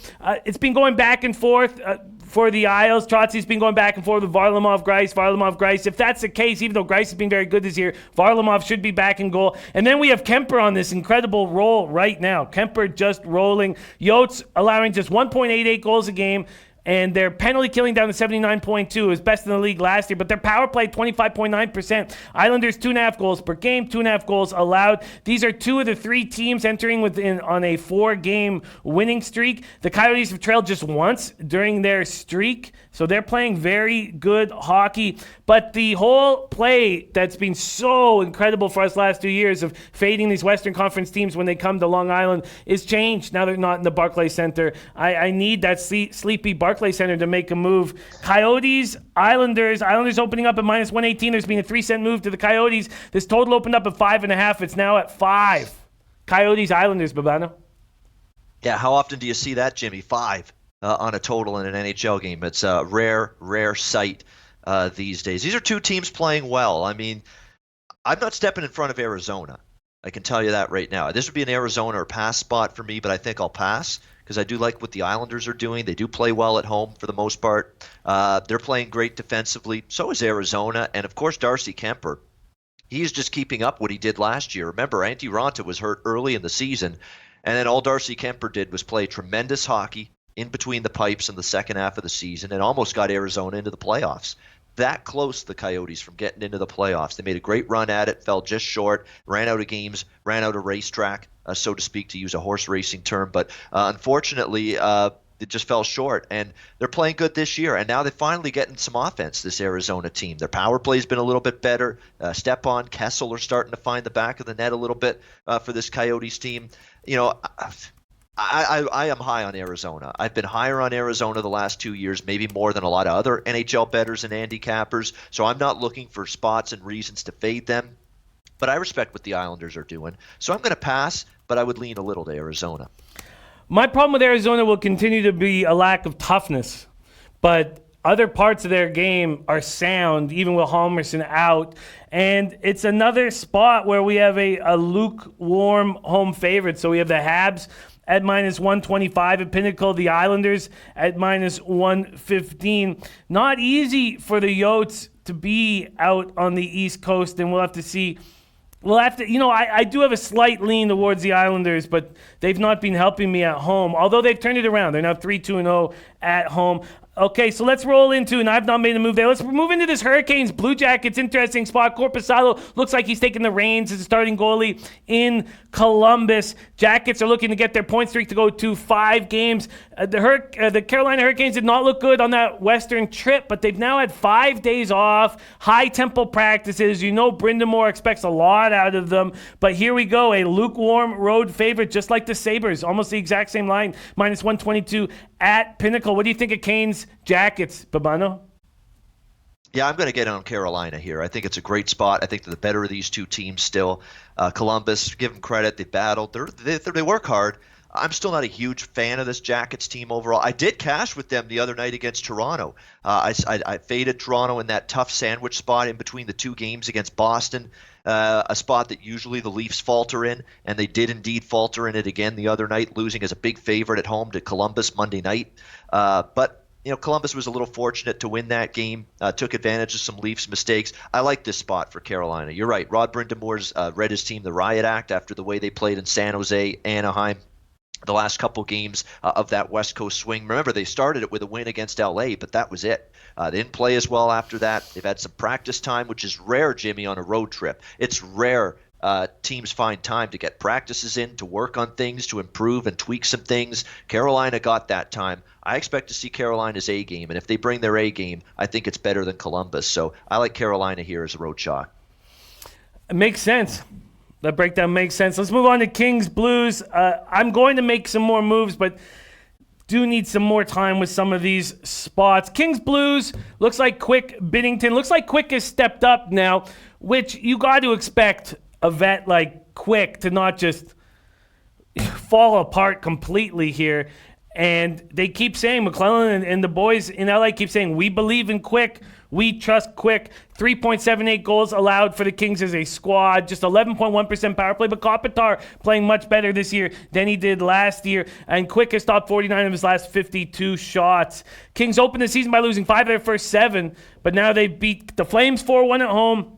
It's been going back and forth for the Isles. Trotsy's been going back and forth with Varlamov, Greiss. If that's the case, even though Greiss has been very good this year, Varlamov should be back in goal. And then we have Kemper on this incredible roll right now. Kemper just rolling. Yotes allowing just 1.88 goals a game. And their penalty killing down to 79.2. It was best in the league last year, but their power play 25.9%. Islanders 2.5 goals per game, 2.5 goals allowed. These are 2 of the 3 teams entering on a 4-game winning streak. The Coyotes have trailed just once during their streak, so they're playing very good hockey. But the whole play that's been so incredible for us last 2 years of fading these Western Conference teams when they come to Long Island is changed. Now they're not in the Barclays Center. I need that sleepy Barclays Center to make a move. Coyotes, Islanders opening up at minus 118. There's been a 3-cent move to the Coyotes. This total opened up at 5.5. It's now at 5. Coyotes, Islanders, Babano. Yeah, how often do you see that, Jimmy? 5. on a total in an NHL game. It's a rare sight these days. These are two teams playing well. I mean, I'm not stepping in front of Arizona. I can tell you that right now. This would be an Arizona or pass spot for me, but I think I'll pass because I do like what the Islanders are doing. They do play well at home for the most part. They're playing great defensively. So is Arizona. And, of course, Darcy Kemper. He's just keeping up what he did last year. Remember, Antti Raanta was hurt early in the season, and then all Darcy Kemper did was play tremendous hockey in between the pipes in the second half of the season and almost got Arizona into the playoffs. That close, the Coyotes, from getting into the playoffs. They made a great run at it, fell just short, ran out of games, ran out of racetrack, so to speak, to use a horse racing term. But unfortunately, it just fell short. And they're playing good this year. And now they're finally getting some offense, this Arizona team. Their power play's been a little bit better. Stepan, Kessel are starting to find the back of the net a little bit for this Coyotes team. You know, I am high on Arizona. I've been higher on Arizona the last 2 years, maybe more than a lot of other NHL bettors and handicappers. So I'm not looking for spots and reasons to fade them. But I respect what the Islanders are doing. So I'm going to pass, but I would lean a little to Arizona. My problem with Arizona will continue to be a lack of toughness. But other parts of their game are sound, even with Halmerson out. And it's another spot where we have a lukewarm home favorite. So we have the Habs at minus 125 at Pinnacle, the Islanders at minus 115. Not easy for the Yotes to be out on the East Coast, and we'll have to see. We'll have to, I do have a slight lean towards the Islanders, but they've not been helping me at home, although they've turned it around. They're now 3-2-0 at home. Okay, so let's roll into, and I've not made a move there. Let's move into this Hurricanes Blue Jackets interesting spot. Corpusalo looks like he's taking the reins as a starting goalie in Columbus. Jackets are looking to get their point streak to go to 5 games. The Carolina Hurricanes did not look good on that Western trip, but they've now had 5 days off, high-tempo practices. Brindamore expects a lot out of them, but here we go, a lukewarm road favorite, just like the Sabres, almost the exact same line, minus 122 at Pinnacle. What do you think of Canes Jackets, Babano? Yeah, I'm going to get on Carolina here. I think it's a great spot. I think they're the better of these two teams still. Columbus, give them credit. They battled. They work hard. I'm still not a huge fan of this Jackets team overall. I did cash with them the other night against Toronto. I faded Toronto in that tough sandwich spot in between the 2 games against Boston, a spot that usually the Leafs falter in, and they did indeed falter in it again the other night, losing as a big favorite at home to Columbus Monday night. But Columbus was a little fortunate to win that game, took advantage of some Leafs mistakes. I like this spot for Carolina. You're right. Rod Brindamore's read his team the riot act after the way they played in San Jose, Anaheim, the last couple games of that West Coast swing. Remember, they started it with a win against LA, but that was it. They didn't play as well after that. They've had some practice time, which is rare, Jimmy, on a road trip. It's rare teams find time to get practices in, to work on things, to improve and tweak some things. Carolina got that time. I expect to see Carolina's A game, and if they bring their A game, I think it's better than Columbus. So I like Carolina here as a road shot. It makes sense. That breakdown makes sense. Let's move on to Kings Blues. I'm going to make some more moves, but do need some more time with some of these spots. Kings Blues looks like Quick Biddington. Looks like Quick has stepped up now, which you got to expect a vet like Quick to not just fall apart completely here. And they keep saying, McClellan and the boys in LA keep saying, we believe in Quick. We trust Quick. 3.78 goals allowed for the Kings as a squad. Just 11.1% power play. But Kopitar playing much better this year than he did last year. And Quick has stopped 49 of his last 52 shots. Kings opened the season by losing 5 of their first 7. But now they beat the Flames 4-1 at home.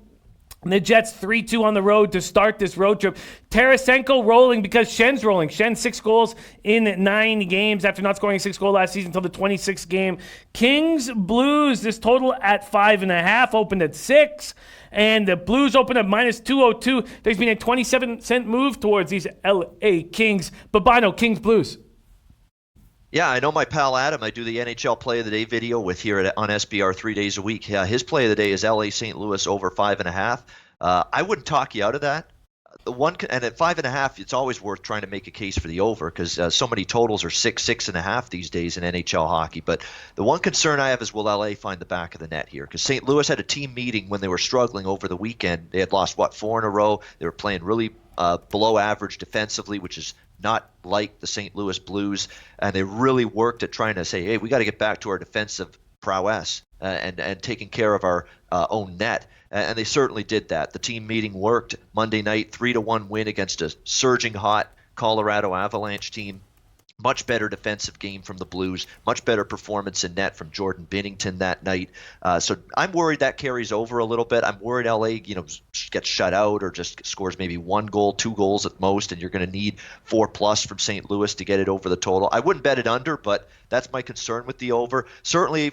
And the Jets 3-2 on the road to start this road trip. Tarasenko rolling because Schen's rolling. Shen 6 goals in 9 games after not scoring a 6-goal last season until the 26th game. Kings Blues, this total at 5.5, opened at 6. And the Blues opened at minus 202. There's been a 27-cent move towards these LA Kings. Babano, Kings Blues. Yeah, I know my pal Adam. I do the NHL Play of the Day video with here on SBR 3 days a week. Yeah, his Play of the Day is LA St. Louis over 5.5. I wouldn't talk you out of that. And at 5.5, it's always worth trying to make a case for the over because so many totals are 6.5 these days in NHL hockey. But the one concern I have is will LA find the back of the net here? Because St. Louis had a team meeting when they were struggling over the weekend. They had lost 4 in a row. They were playing really below average defensively, which is not like the St. Louis Blues, and they really worked at trying to say, hey, we got to get back to our defensive prowess and taking care of our own net. And they certainly did that. The team meeting worked Monday night, 3-1 win against a surging hot Colorado Avalanche team. Much better defensive game from the Blues, much better performance in net from Jordan Binnington that night. So I'm worried that carries over a little bit. I'm worried LA, gets shut out or just scores maybe 1 goal, 2 goals at most, and you're going to need 4+ from St. Louis to get it over the total. I wouldn't bet it under, but that's my concern with the over. Certainly,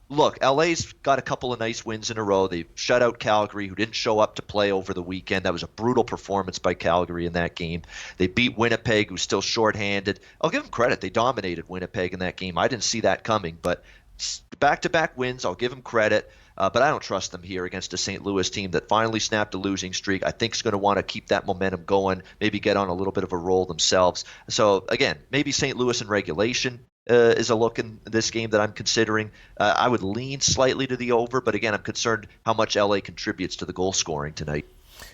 look, LA's got a couple of nice wins in a row. They shut out Calgary, who didn't show up to play over the weekend. That was a brutal performance by Calgary in that game. They beat Winnipeg, who's still shorthanded. I'll give them credit. They dominated Winnipeg in that game. I didn't see that coming, but back-to-back wins, I'll give them credit. But I don't trust them here against a St. Louis team that finally snapped a losing streak. I think is going to want to keep that momentum going, maybe get on a little bit of a roll themselves. So, again, maybe St. Louis in regulation is a look in this game that I'm considering. I would lean slightly to the over, but again, I'm concerned how much LA contributes to the goal scoring tonight.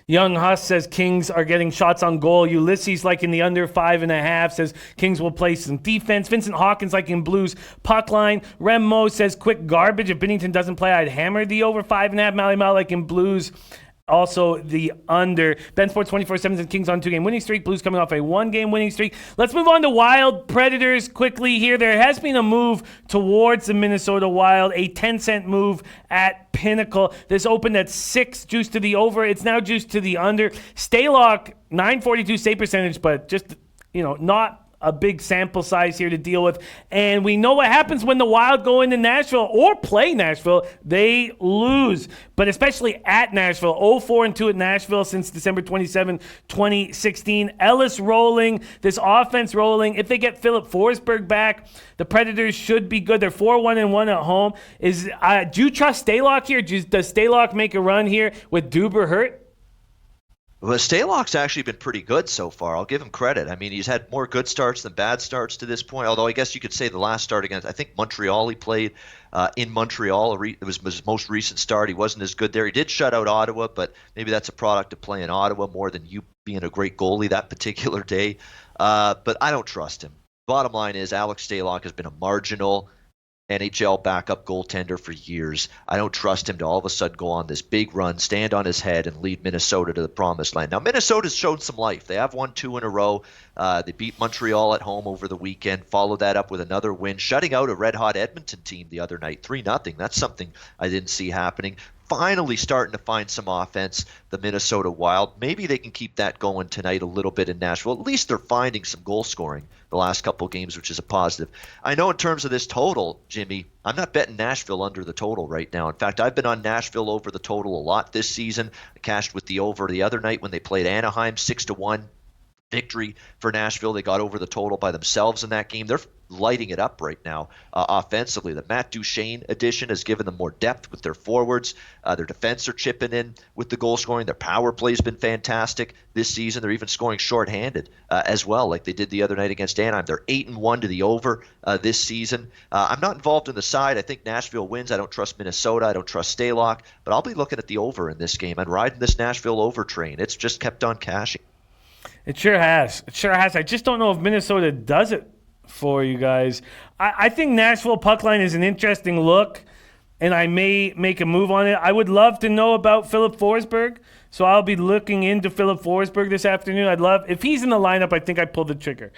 Young Huss says Kings are getting shots on goal. Ulysses like in the under 5.5 says Kings will play some defense. Vincent Hawkins like in Blues puck line. Rem Mo says quick garbage. If Binnington doesn't play, I'd hammer the over 5.5. Mally Mal like in Blues. Also, the under. Ben Sports 24/7 says Kings on 2-game winning streak. Blues coming off a 1-game winning streak. Let's move on to Wild Predators quickly here. There has been a move towards the Minnesota Wild, a 10-cent move at Pinnacle. This opened at 6, juiced to the over. It's now juiced to the under. Stalock, 942 save percentage, but just, not a big sample size here to deal with. And we know what happens when the Wild go into Nashville or play Nashville. They lose, but especially at Nashville. 0-4-2 at Nashville since December 27, 2016. Ellis rolling, this offense rolling. If they get Philip Forsberg back, the Predators should be good. They're 4-1-1 at home. Do you trust Stalock here? Does Stalock make a run here with Duber hurt? Well, Stalock's actually been pretty good so far. I'll give him credit. I mean, he's had more good starts than bad starts to this point, although I guess you could say the last start against, I think, Montreal, he played in Montreal. It was his most recent start. He wasn't as good there. He did shut out Ottawa, but maybe that's a product of playing Ottawa more than you being a great goalie that particular day. But I don't trust him. Bottom line is Alex Stalock has been a marginal NHL backup goaltender for years. I don't trust him to all of a sudden go on this big run, stand on his head, and lead Minnesota to the promised land. Now, Minnesota's shown some life. They have won 2 in a row. They beat Montreal at home over the weekend, followed that up with another win, shutting out a red-hot Edmonton team the other night, 3-0. That's something I didn't see happening. Finally starting to find some offense, the Minnesota Wild. Maybe they can keep that going tonight a little bit in Nashville. At least they're finding some goal scoring the last couple of games, which is a positive. I know in terms of this total, Jimmy, I'm not betting Nashville under the total right now. In fact, I've been on Nashville over the total a lot this season. I cashed with the over the other night when they played Anaheim, 6-1. Victory for Nashville. They got over the total by themselves in that game. They're lighting it up right now offensively. The Matt Duchene addition has given them more depth with their forwards. Their defense are chipping in with the goal scoring. Their power play has been fantastic this season. They're even scoring shorthanded as well, like they did the other night against Anaheim. They're 8-1 to the over this season. I'm not involved in the side. I think Nashville wins. I don't trust Minnesota. I don't trust Stalock. But I'll be looking at the over in this game. I'm riding this Nashville over train. It's just kept on cashing. It sure has. It sure has. I just don't know if Minnesota does it for you guys. I think Nashville puck line is an interesting look, and I may make a move on it. I would love to know about Philip Forsberg, so I'll be looking into Philip Forsberg this afternoon. I'd love, if he's in the lineup, I think I pull the trigger.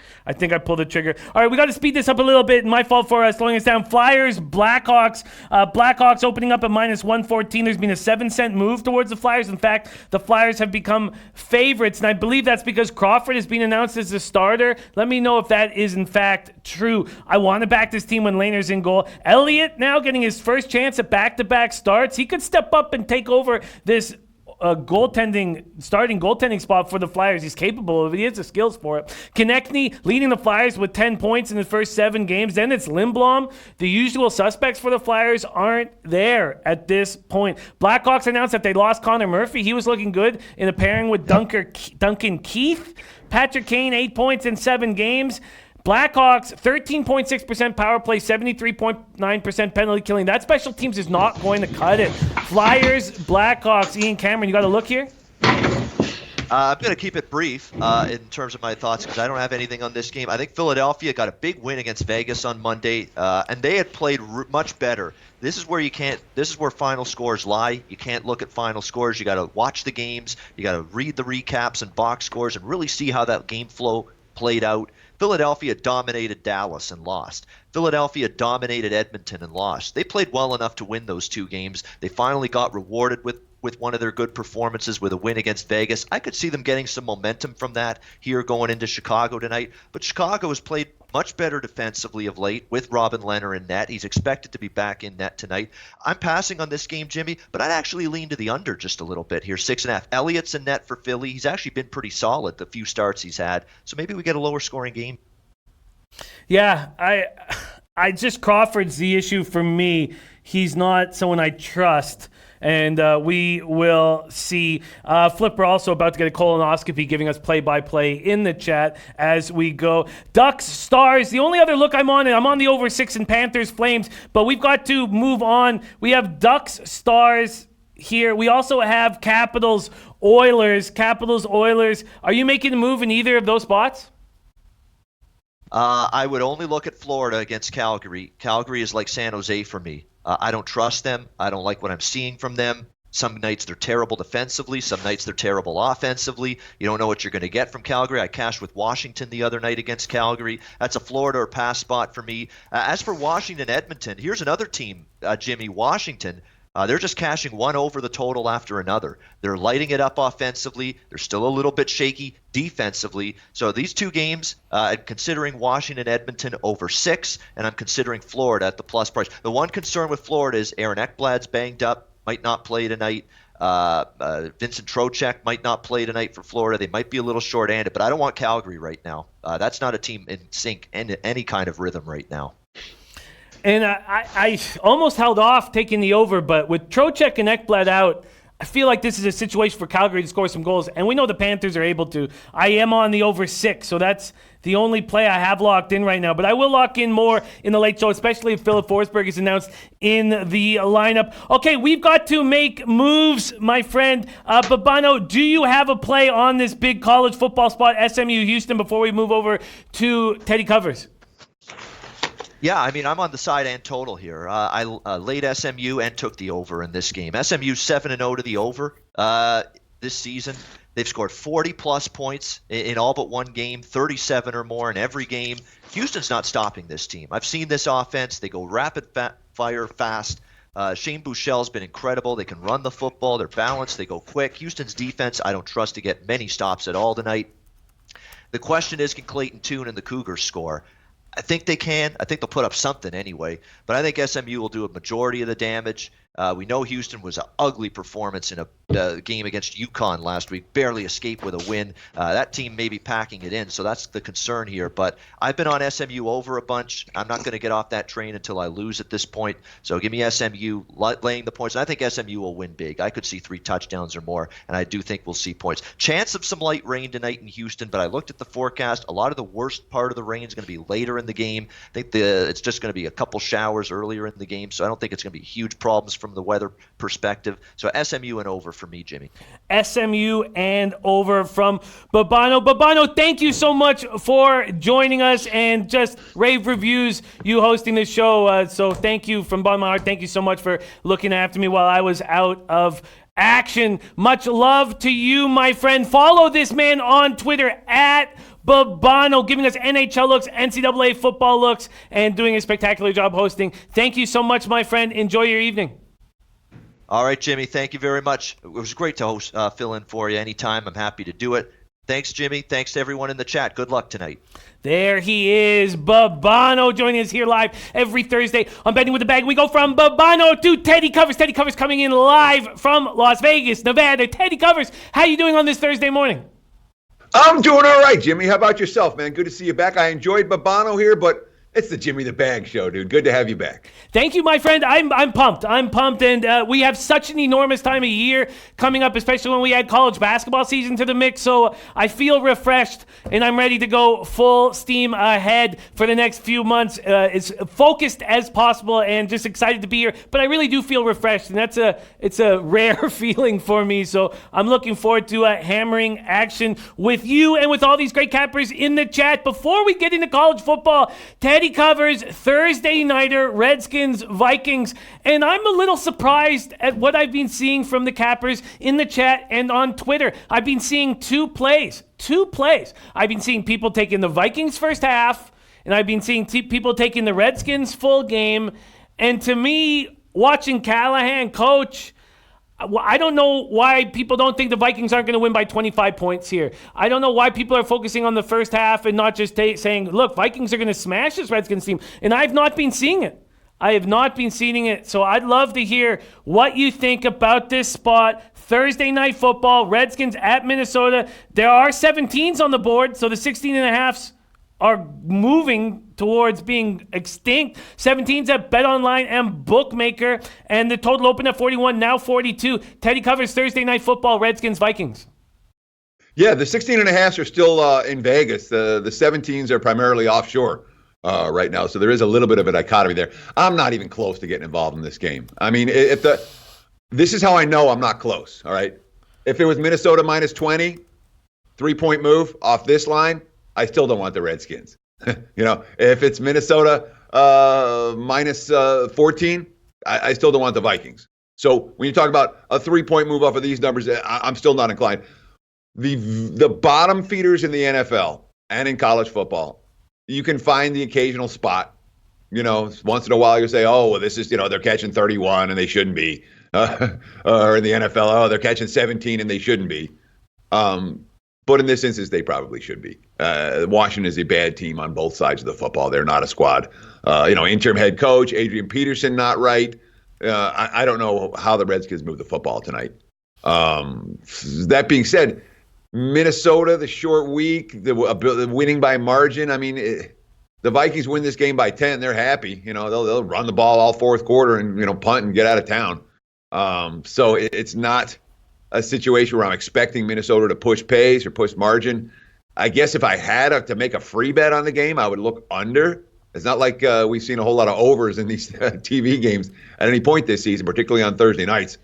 All right, we got to speed this up a little bit. My fault for slowing us down. Flyers, Blackhawks. Blackhawks opening up at -114. There's been a 7-cent move towards the Flyers. In fact, the Flyers have become favorites, and I believe that's because Crawford has been announced as the starter. Let me know if that is, in fact, true. I want to back this team when Lehner's in goal. Elliott now getting his first chance at back-to-back starts. He could step up and take over this starting goaltending spot for the Flyers. He's capable of it. He has the skills for it. Konechny leading the Flyers with 10 points in the first 7 games. Then it's Lindblom. The usual suspects for the Flyers aren't there at this point. Blackhawks announced that they lost Connor Murphy. He was looking good in a pairing with Duncan Keith. Patrick Kane, 8 points in 7 games. Blackhawks, 13.6% power play, 73.9% penalty killing. That special teams is not going to cut it. Flyers, Blackhawks, Ian Cameron, you got to look here? I'm going to keep it brief in terms of my thoughts because I don't have anything on this game. I think Philadelphia got a big win against Vegas on Monday, and they had played much better. This is where this is where final scores lie. You can't look at final scores. You got to watch the games. You got to read the recaps and box scores and really see how that game flow played out. Philadelphia dominated Dallas and lost. Philadelphia dominated Edmonton and lost. They played well enough to win those two games. They finally got rewarded with one of their good performances with a win against Vegas. I could see them getting some momentum from that here going into Chicago tonight. But Chicago has played much better defensively of late with Robin Lehner in net. He's expected to be back in net tonight. I'm passing on this game, Jimmy, but I'd actually lean to the under just a little bit here, 6.5. Elliott's in net for Philly. He's actually been pretty solid the few starts he's had. So maybe we get a lower scoring game. Yeah, I just Crawford's the issue for me. He's not someone I trust. And we will see. Flipper also about to get a colonoscopy, giving us play-by-play in the chat as we go. Ducks, Stars, the only other look I'm on the over 6 in Panthers, Flames, but we've got to move on. We have Ducks, Stars here. We also have Capitals, Oilers. Capitals, Oilers. Are you making a move in either of those spots? I would only look at Florida against Calgary. Calgary is like San Jose for me. I don't trust them. I don't like what I'm seeing from them. Some nights they're terrible defensively. Some nights they're terrible offensively. You don't know what you're going to get from Calgary. I cashed with Washington the other night against Calgary. That's a Florida or pass spot for me. As for Washington, Edmonton, here's another team, Jimmy, Washington. They're just cashing one over the total after another. They're lighting it up offensively. They're still a little bit shaky defensively. So these two games, I'm considering Washington, Edmonton over 6, and I'm considering Florida at the plus price. The one concern with Florida is Aaron Ekblad's banged up, might not play tonight. Vincent Trocheck might not play tonight for Florida. They might be a little short-handed, but I don't want Calgary right now. That's not a team in sync and any kind of rhythm right now. And I almost held off taking the over, but with Trocheck and Ekblad out, I feel like this is a situation for Calgary to score some goals, and we know the Panthers are able to. I am on the over 6, so that's the only play I have locked in right now. But I will lock in more in the late show, especially if Philip Forsberg is announced in the lineup. Okay, we've got to make moves, my friend. Babano, do you have a play on this big college football spot, SMU Houston, before we move over to Teddy Covers? Yeah, I mean, I'm on the side and total here. I laid SMU and took the over in this game. SMU 7-0 to the over this season. They've scored 40-plus points in all but one game, 37 or more in every game. Houston's not stopping this team. I've seen this offense. They go rapid fire fast. Shane Buechele's been incredible. They can run the football. They're balanced. They go quick. Houston's defense, I don't trust to get many stops at all tonight. The question is, can Clayton Tune and the Cougars score? I think they can. I think they'll put up something anyway. But I think SMU will do a majority of the damage. We know Houston was an ugly performance in a game against UConn last week, barely escaped with a win. That team may be packing it in, so that's the concern here. But I've been on SMU over a bunch. I'm not going to get off that train until I lose at this point. So give me SMU laying the points. And I think SMU will win big. I could see 3 touchdowns or more, and I do think we'll see points. Chance of some light rain tonight in Houston, but I looked at the forecast. A lot of the worst part of the rain is going to be later in the game. I think it's just going to be a couple showers earlier in the game, so I don't think it's going to be huge problems from the weather perspective. So SMU and over for me, Jimmy. SMU and over from Babano. Babano, thank you so much for joining us and just rave reviews, you hosting this show. So thank you from bottom of my heart. Thank you so much for looking after me while I was out of action. Much love to you, my friend. Follow this man on Twitter at Babano, giving us NHL looks, NCAA football looks, and doing a spectacular job hosting. Thank you so much, my friend. Enjoy your evening. All right, Jimmy, thank you very much. It was great to host, fill in for you anytime. I'm happy to do it. Thanks, Jimmy. Thanks to everyone in the chat. Good luck tonight. There he is, Babano, joining us here live every Thursday on Betting with the Bag. We go from Babano to Teddy Covers. Teddy Covers coming in live from Las Vegas, Nevada. Teddy Covers, how you doing on this Thursday morning? I'm doing all right, Jimmy. How about yourself, man? Good to see you back. I enjoyed Babano here, but It's the Jimmy the Bag Show, dude. Good to have you back. Thank you, my friend. I'm pumped. And we have such an enormous time of year coming up, especially when we add college basketball season to the mix. So I feel refreshed, and I'm ready to go full steam ahead for the next few months, as focused as possible, and just excited to be here. But I really do feel refreshed, and it's a rare feeling for me. So I'm looking forward to hammering action with you and with all these great cappers in the chat. Before we get into college football, Teddy covers Thursday nighter Redskins Vikings, and I'm a little surprised at what I've been seeing from the cappers in the chat and on Twitter. I've been seeing two plays. I've been seeing people taking the Vikings first half, and I've been seeing people taking the Redskins full game. And to me, watching Callahan coach, I don't know why people don't think the Vikings aren't going to win by 25 points here. I don't know why people are focusing on the first half and not just saying, look, Vikings are going to smash this Redskins team. And I've not been seeing it. So I'd love to hear what you think about this spot. Thursday night football, Redskins at Minnesota. There are 17s on the board, so the 16.5s are moving towards being extinct. 17's at BetOnline and Bookmaker, and the total opened at 41, now 42. Teddy covers Thursday night football, Redskins, Vikings. Yeah, the 16.5s are still in Vegas. The 17s are primarily offshore right now, so there is a little bit of a dichotomy there. I'm not even close to getting involved in this game. I mean, this is how I know I'm not close, all right? If it was Minnesota minus 20, 3-point move off this line, I still don't want the Redskins. If it's Minnesota minus 14, I still don't want the Vikings. So when you talk about a 3-point move off of these numbers, I'm still not inclined. The bottom feeders in the NFL and in college football, you can find the occasional spot. Once in a while you say, oh, well, this is, they're catching 31 and they shouldn't be. Or in the NFL, oh, they're catching 17 and they shouldn't be. But in this instance, they probably should be. Washington is a bad team on both sides of the football. They're not a squad. Interim head coach, Adrian Peterson, not right. I don't know how the Redskins move the football tonight. That being said, Minnesota, the short week, the winning by margin. I mean, the Vikings win this game by 10. They're happy. They'll run the ball all fourth quarter and punt and get out of town. So it's not a situation where I'm expecting Minnesota to push pace or push margin. I guess if I had to make a free bet on the game, I would look under. It's not like we've seen a whole lot of overs in these TV games at any point this season, particularly on Thursday nights.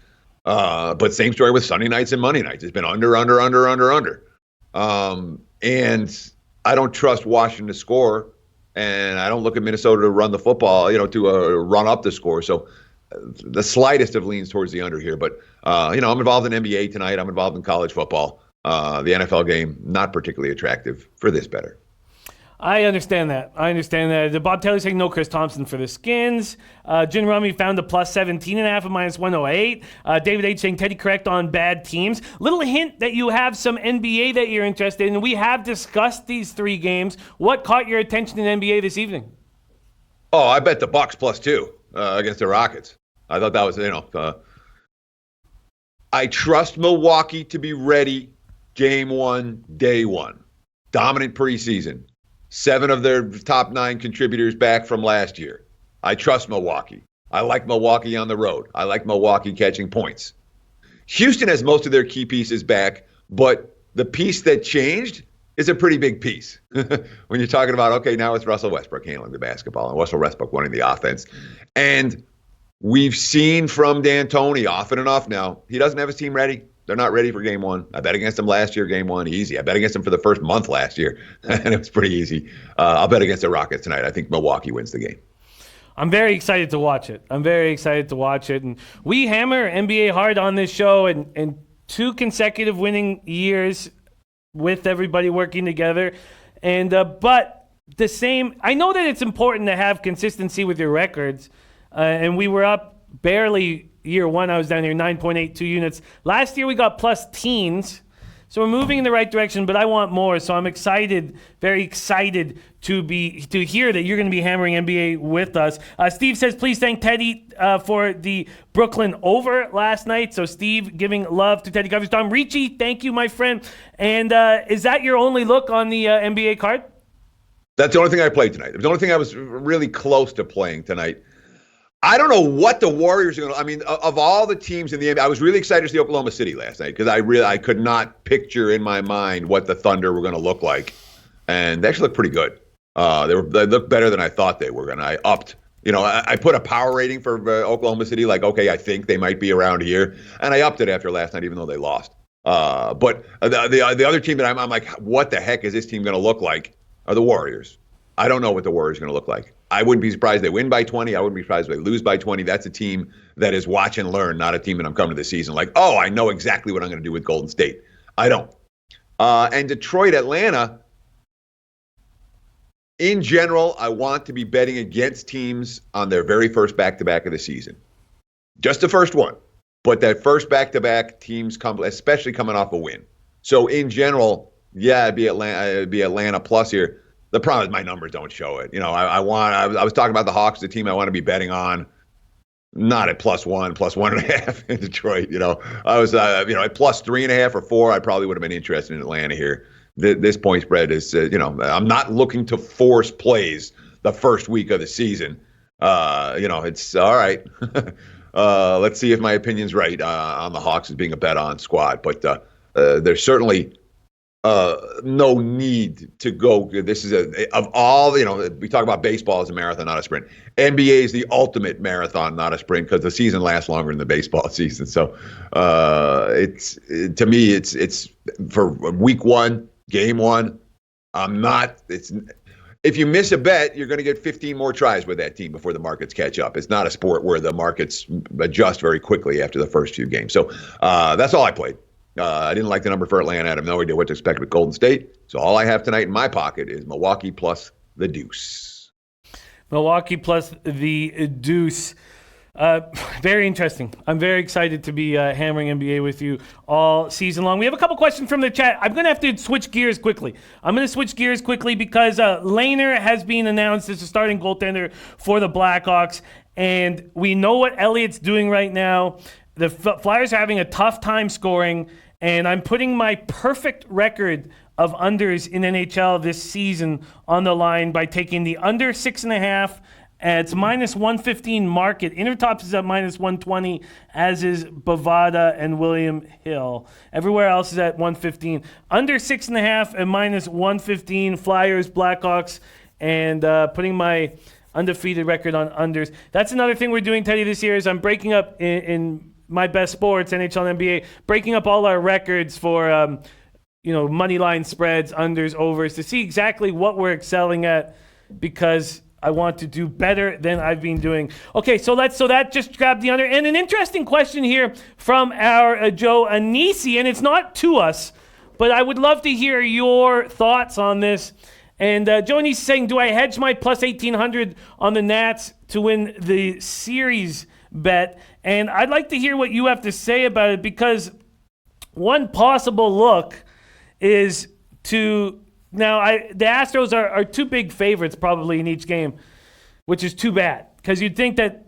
But same story with Sunday nights and Monday nights. It's been under. And I don't trust Washington to score, and I don't look at Minnesota to run the football, to run up the score. So the slightest of leans towards the under here. But, I'm involved in NBA tonight. I'm involved in college football. The NFL game, not particularly attractive for this bettor. I understand that. Bob Taylor saying no Chris Thompson for the Skins. Jim Rummy found a plus 17.5 at minus 108. David H. saying Teddy correct on bad teams. Little hint that you have some NBA that you're interested in. We have discussed these three games. What caught your attention in NBA this evening? Oh, I bet the Bucks plus 2 against the Rockets. I thought that was, I trust Milwaukee to be ready game one, day one. Dominant preseason. 7 of their top 9 contributors back from last year. I trust Milwaukee. I like Milwaukee on the road. I like Milwaukee catching points. Houston has most of their key pieces back, but the piece that changed is a pretty big piece. When you're talking about, okay, now it's Russell Westbrook handling the basketball and Russell Westbrook running the offense. And we've seen from D'Antoni often enough now, he doesn't have his team ready. They're not ready for game one. I bet against them last year, game one, easy. I bet against them for the first month last year, and it was pretty easy. I'll bet against the Rockets tonight. I think Milwaukee wins the game. I'm very excited to watch it. And we hammer NBA hard on this show, and 2 consecutive winning years with everybody working together. And but the same, I know that it's important to have consistency with your records, and we were up barely year one. I was down here 9.82 units. Last year we got plus teens. So we're moving in the right direction, but I want more. So I'm excited, very excited to hear that you're going to be hammering NBA with us. Steve says, please thank Teddy for the Brooklyn over last night. So Steve giving love to Teddy Covers. Tom Ricci, thank you, my friend. And is that your only look on the NBA card? That's the only thing I played tonight. It was the only thing I was really close to playing tonight. I don't know what the Warriors are going to. I mean, of all the teams in the NBA, I was really excited to see Oklahoma City last night because I could not picture in my mind what the Thunder were going to look like, and they actually looked pretty good. They looked better than I thought they were going to. I upped. I put a power rating for Oklahoma City, like, okay, I think they might be around here, and I upped it after last night, even though they lost. But the other team that I'm like, what the heck is this team going to look like? Are the Warriors. I don't know what the Warriors are going to look like. I wouldn't be surprised they win by 20. I wouldn't be surprised if they lose by 20. That's a team that is watch and learn, not a team that I'm coming to the season like, oh, I know exactly what I'm going to do with Golden State. I don't. And Detroit, Atlanta, in general, I want to be betting against teams on their very first back-to-back of the season. Just the first one. But that first back-to-back teams come, especially coming off a win. So in general, yeah, it'd be Atlanta plus here. The problem is my numbers don't show it. I was talking about the Hawks, the team I want to be betting on, not at +1, +1.5 in Detroit. I was, at +3.5 or 4, I probably would have been interested in Atlanta here. This point spread is, I'm not looking to force plays the first week of the season. It's all right. Let's see if my opinion's right on the Hawks as being a bet on squad. But there's certainly no need to go. This is of all, we talk about baseball as a marathon, not a sprint. NBA is the ultimate marathon, not a sprint, because the season lasts longer than the baseball season. So it's to me, it's for week one, game one. If you miss a bet, you're going to get 15 more tries with that team before the markets catch up. It's not a sport where the markets adjust very quickly after the first few games. So that's all I played. I didn't like the number for Atlanta. I have no idea what to expect with Golden State. So all I have tonight in my pocket is Milwaukee plus the deuce. Milwaukee plus the deuce. Very interesting. I'm very excited to be hammering NBA with you all season long. We have a couple questions from the chat. I'm going to have to switch gears quickly. Because Lehner has been announced as a starting goaltender for the Blackhawks, and we know what Elliott's doing right now. The Flyers are having a tough time scoring, and I'm putting my perfect record of unders in NHL this season on the line by taking the under 6.5. It's -115 market. Intertops is at -120, as is Bovada and William Hill. Everywhere else is at 115. Under 6.5 and -115. Flyers, Blackhawks, and putting my undefeated record on unders. That's another thing we're doing, Teddy, this year is I'm breaking up in my best sports, NHL and NBA, breaking up all our records for money line spreads, unders, overs, to see exactly what we're excelling at, because I want to do better than I've been doing. Okay, so that just grabbed the under. And an interesting question here from our Joe Anisi, and it's not to us, but I would love to hear your thoughts on this. And Joe Anisi is saying, do I hedge my plus 1,800 on the Nats to win the series bet? And I'd like to hear what you have to say about it, because one possible look is to... Now, the Astros are two big favorites probably in each game, which is too bad, because you'd think that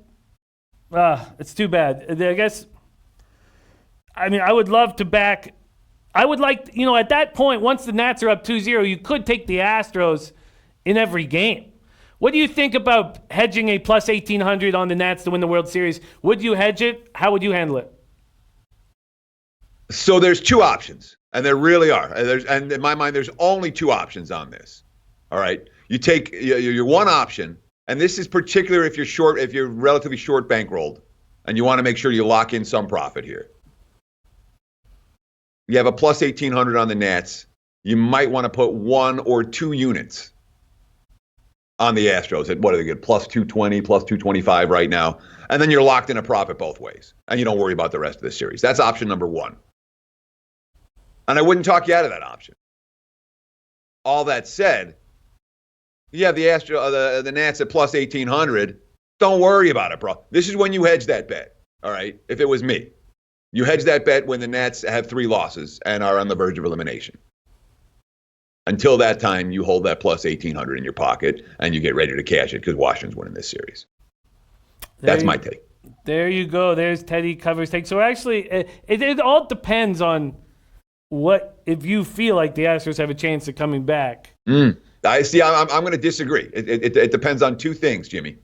it's too bad. I guess, I would love to back. I would like, at that point, once the Nats are up 2-0, you could take the Astros in every game. What do you think about hedging a plus 1,800 on the Nats to win the World Series? Would you hedge it? How would you handle it? So there's two options. And there really are. And in my mind, there's only two options on this. All right. You take your one option, and this is particular if you're relatively short bankrolled, and you want to make sure you lock in some profit here. You have a plus 1,800 on the Nats. You might want to put 1 or 2 units on the Astros at, what do they get, plus 220, plus 225 right now. And then you're locked in a profit both ways. And you don't worry about the rest of the series. That's option number one. And I wouldn't talk you out of that option. All that said, you have the Nats at plus 1,800. Don't worry about it, bro. This is when you hedge that bet, all right? If it was me. You hedge that bet when the Nats have 3 losses and are on the verge of elimination. Until that time, you hold that plus 1,800 in your pocket, and you get ready to cash it because Washington's winning this series. That's my take. There you go. There's Teddy Covers' take. So actually, it all depends on if you feel like the Astros have a chance of coming back. I I see. I'm going to disagree. It depends on two things, Jimmy.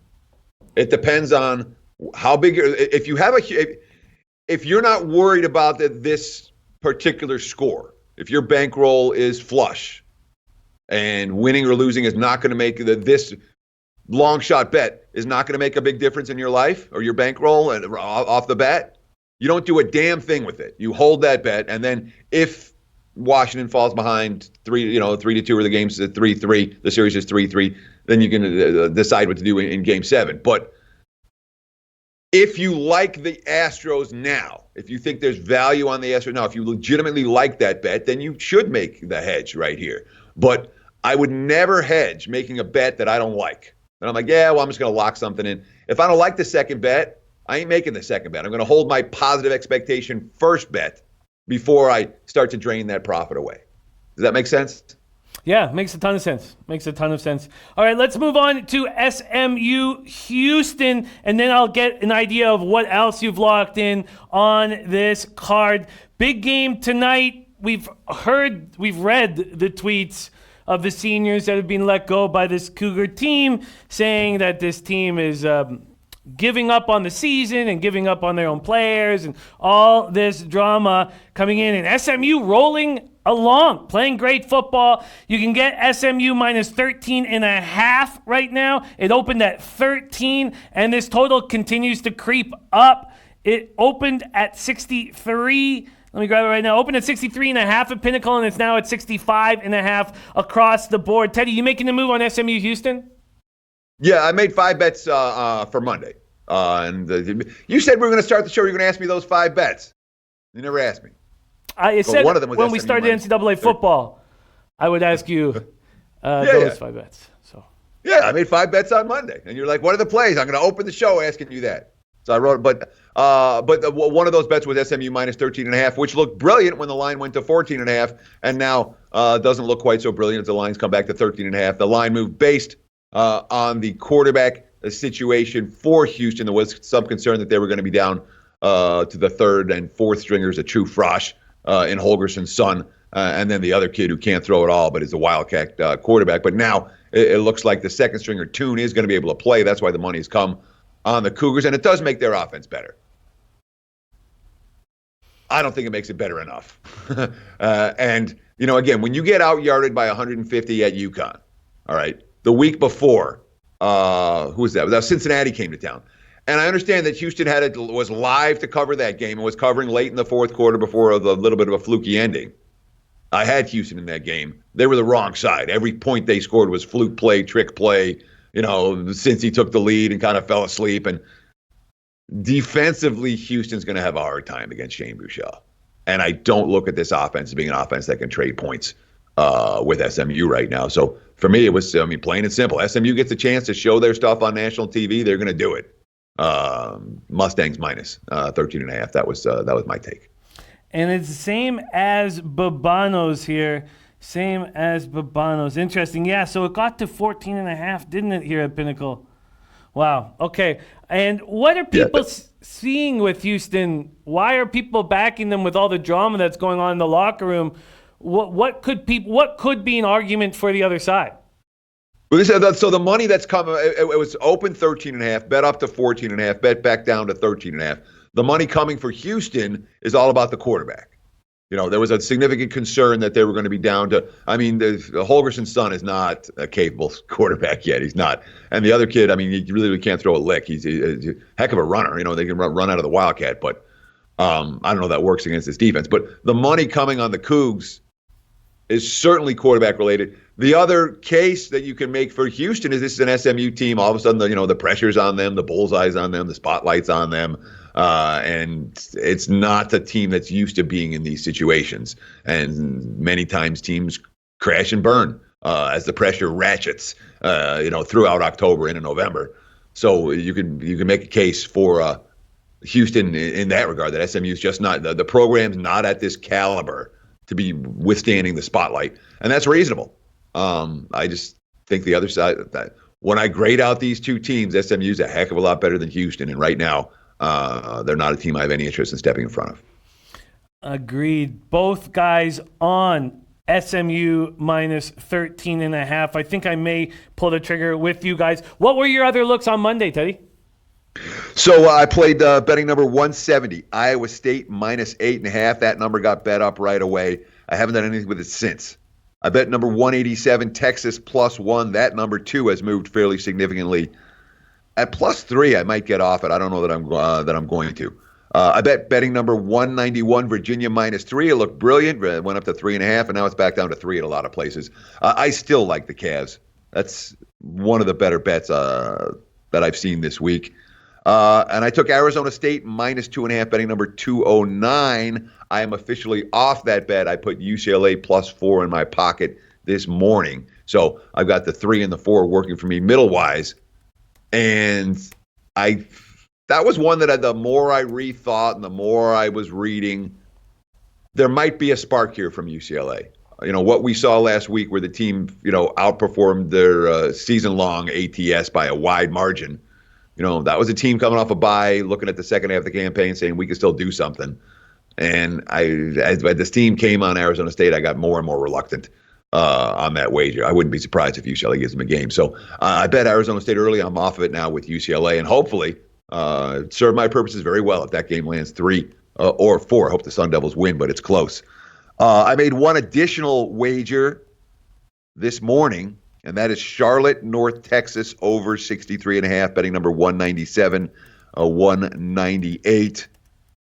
It depends on how big. If you have if you're not worried about this particular score, if your bankroll is flush, and winning or losing is not going to make this long shot bet is not going to make a big difference in your life or your bankroll and off the bat, you don't do a damn thing with it. You hold that bet, and then if Washington falls behind 3-2, or the game's at 3-3, the series is 3-3, then you can decide what to do in Game 7. But if you like the Astros now, if you think there's value on the Astros now, if you legitimately like that bet, then you should make the hedge right here. But I would never hedge making a bet that I don't like. And I'm like, yeah, well, I'm just going to lock something in. If I don't like the second bet, I ain't making the second bet. I'm going to hold my positive expectation first bet before I start to drain that profit away. Does that make sense? Yeah, makes a ton of sense. Makes a ton of sense. All right, let's move on to SMU Houston, and then I'll get an idea of what else you've locked in on this card. Big game tonight. We've read the tweets of the seniors that have been let go by this Cougar team, saying that this team is giving up on the season and giving up on their own players and all this drama coming in. And SMU rolling along, playing great football. You can get SMU minus 13.5 right now. It opened at 13, and this total continues to creep up. It opened at 63. Let me grab it right now. Opened at 63.5 at Pinnacle, and it's now at 65.5 across the board. Teddy, you making the move on SMU Houston? Yeah, I made 5 bets for Monday. You said we were going to start the show. You're going to ask me those 5 bets. You never asked me. I said one of them was when we started NCAA football, I would ask you those 5 bets. So yeah, I made 5 bets on Monday, and you're like, "What are the plays?" I'm going to open the show asking you that. So I wrote, but one of those bets was SMU minus 13.5, which looked brilliant when the line went to 14.5, and now doesn't look quite so brilliant as the lines come back to 13.5. The line moved based on the quarterback situation for Houston. There was some concern that they were going to be down to the third and fourth stringers, a true frosh in Holgerson's son, and then the other kid who can't throw at all but is a Wildcat quarterback. But now it looks like the second stringer, Toon, is going to be able to play. That's why the money's come on the Cougars, and it does make their offense better. I don't think it makes it better enough. And, again, when you get out-yarded by 150 at UConn, all right, the week before, who was that? Cincinnati came to town. And I understand that Houston was live to cover that game and was covering late in the fourth quarter before a little bit of a fluky ending. I had Houston in that game. They were the wrong side. Every point they scored was fluke play, trick play, since he took the lead and kind of fell asleep. And defensively, Houston's going to have a hard time against Shane Buechele. And I don't look at this offense as being an offense that can trade points with SMU right now. So for me, it was, plain and simple. SMU gets a chance to show their stuff on national TV. They're going to do it. Mustangs minus 13.5. That was my take. And it's the same as Babano's here. Same as Babano's. Interesting. Yeah, so it got to 14.5, didn't it, here at Pinnacle? Wow. Okay. And what are people seeing with Houston? Why are people backing them with all the drama that's going on in the locker room? What could be an argument for the other side? Well, so the money that's coming, it was open 13.5, bet up to 14.5, bet back down to 13.5. The money coming for Houston is all about the quarterback. There was a significant concern that they were going to be down to, Holgerson's son is not a capable quarterback yet. He's not. And the other kid, he really can't throw a lick. He's a heck of a runner. They can run out of the Wildcat, but I don't know if that works against this defense. But the money coming on the Cougs is certainly quarterback related. The other case that you can make for Houston is this is an SMU team. All of a sudden, the pressure's on them, the bullseye's on them, the spotlight's on them. And it's not a team that's used to being in these situations. And many times teams crash and burn as the pressure ratchets, throughout October into November. So you can make a case for Houston in that regard, that SMU is just not, the program's not at this caliber to be withstanding the spotlight. And that's reasonable. I just think the other side of that, when I grade out these two teams, SMU's a heck of a lot better than Houston. And right now, they're not a team I have any interest in stepping in front of. Agreed. Both guys on SMU minus 13.5. I think I may pull the trigger with you guys. What were your other looks on Monday, Teddy? So I played betting number 170, Iowa State minus 8.5. That number got bet up right away. I haven't done anything with it since. I bet number 187, Texas +1. That number too has moved fairly significantly. At +3, I might get off it. I don't know that I'm going to. I bet betting number 191, Virginia -3. It looked brilliant. It went up to 3.5, and now it's back down to 3 at a lot of places. I still like the Cavs. That's one of the better bets that I've seen this week. And I took Arizona State -2.5, betting number 209. I am officially off that bet. I put UCLA +4 in my pocket this morning. So I've got the 3 and the 4 working for me middle-wise. And that was one that the more I rethought and the more I was reading, there might be a spark here from UCLA. What we saw last week where the team, outperformed their season-long ATS by a wide margin. That was a team coming off a bye, looking at the second half of the campaign, saying we can still do something. And as this team came on Arizona State, I got more and more reluctant on that wager. I wouldn't be surprised if UCLA gives them a game. So I bet Arizona State early. I'm off of it now with UCLA, and hopefully serve my purposes very well if that game lands 3 or 4. I hope the Sun Devils win, but it's close. I made one additional wager this morning, and that is Charlotte, North Texas, over 63.5, betting number 197, 198.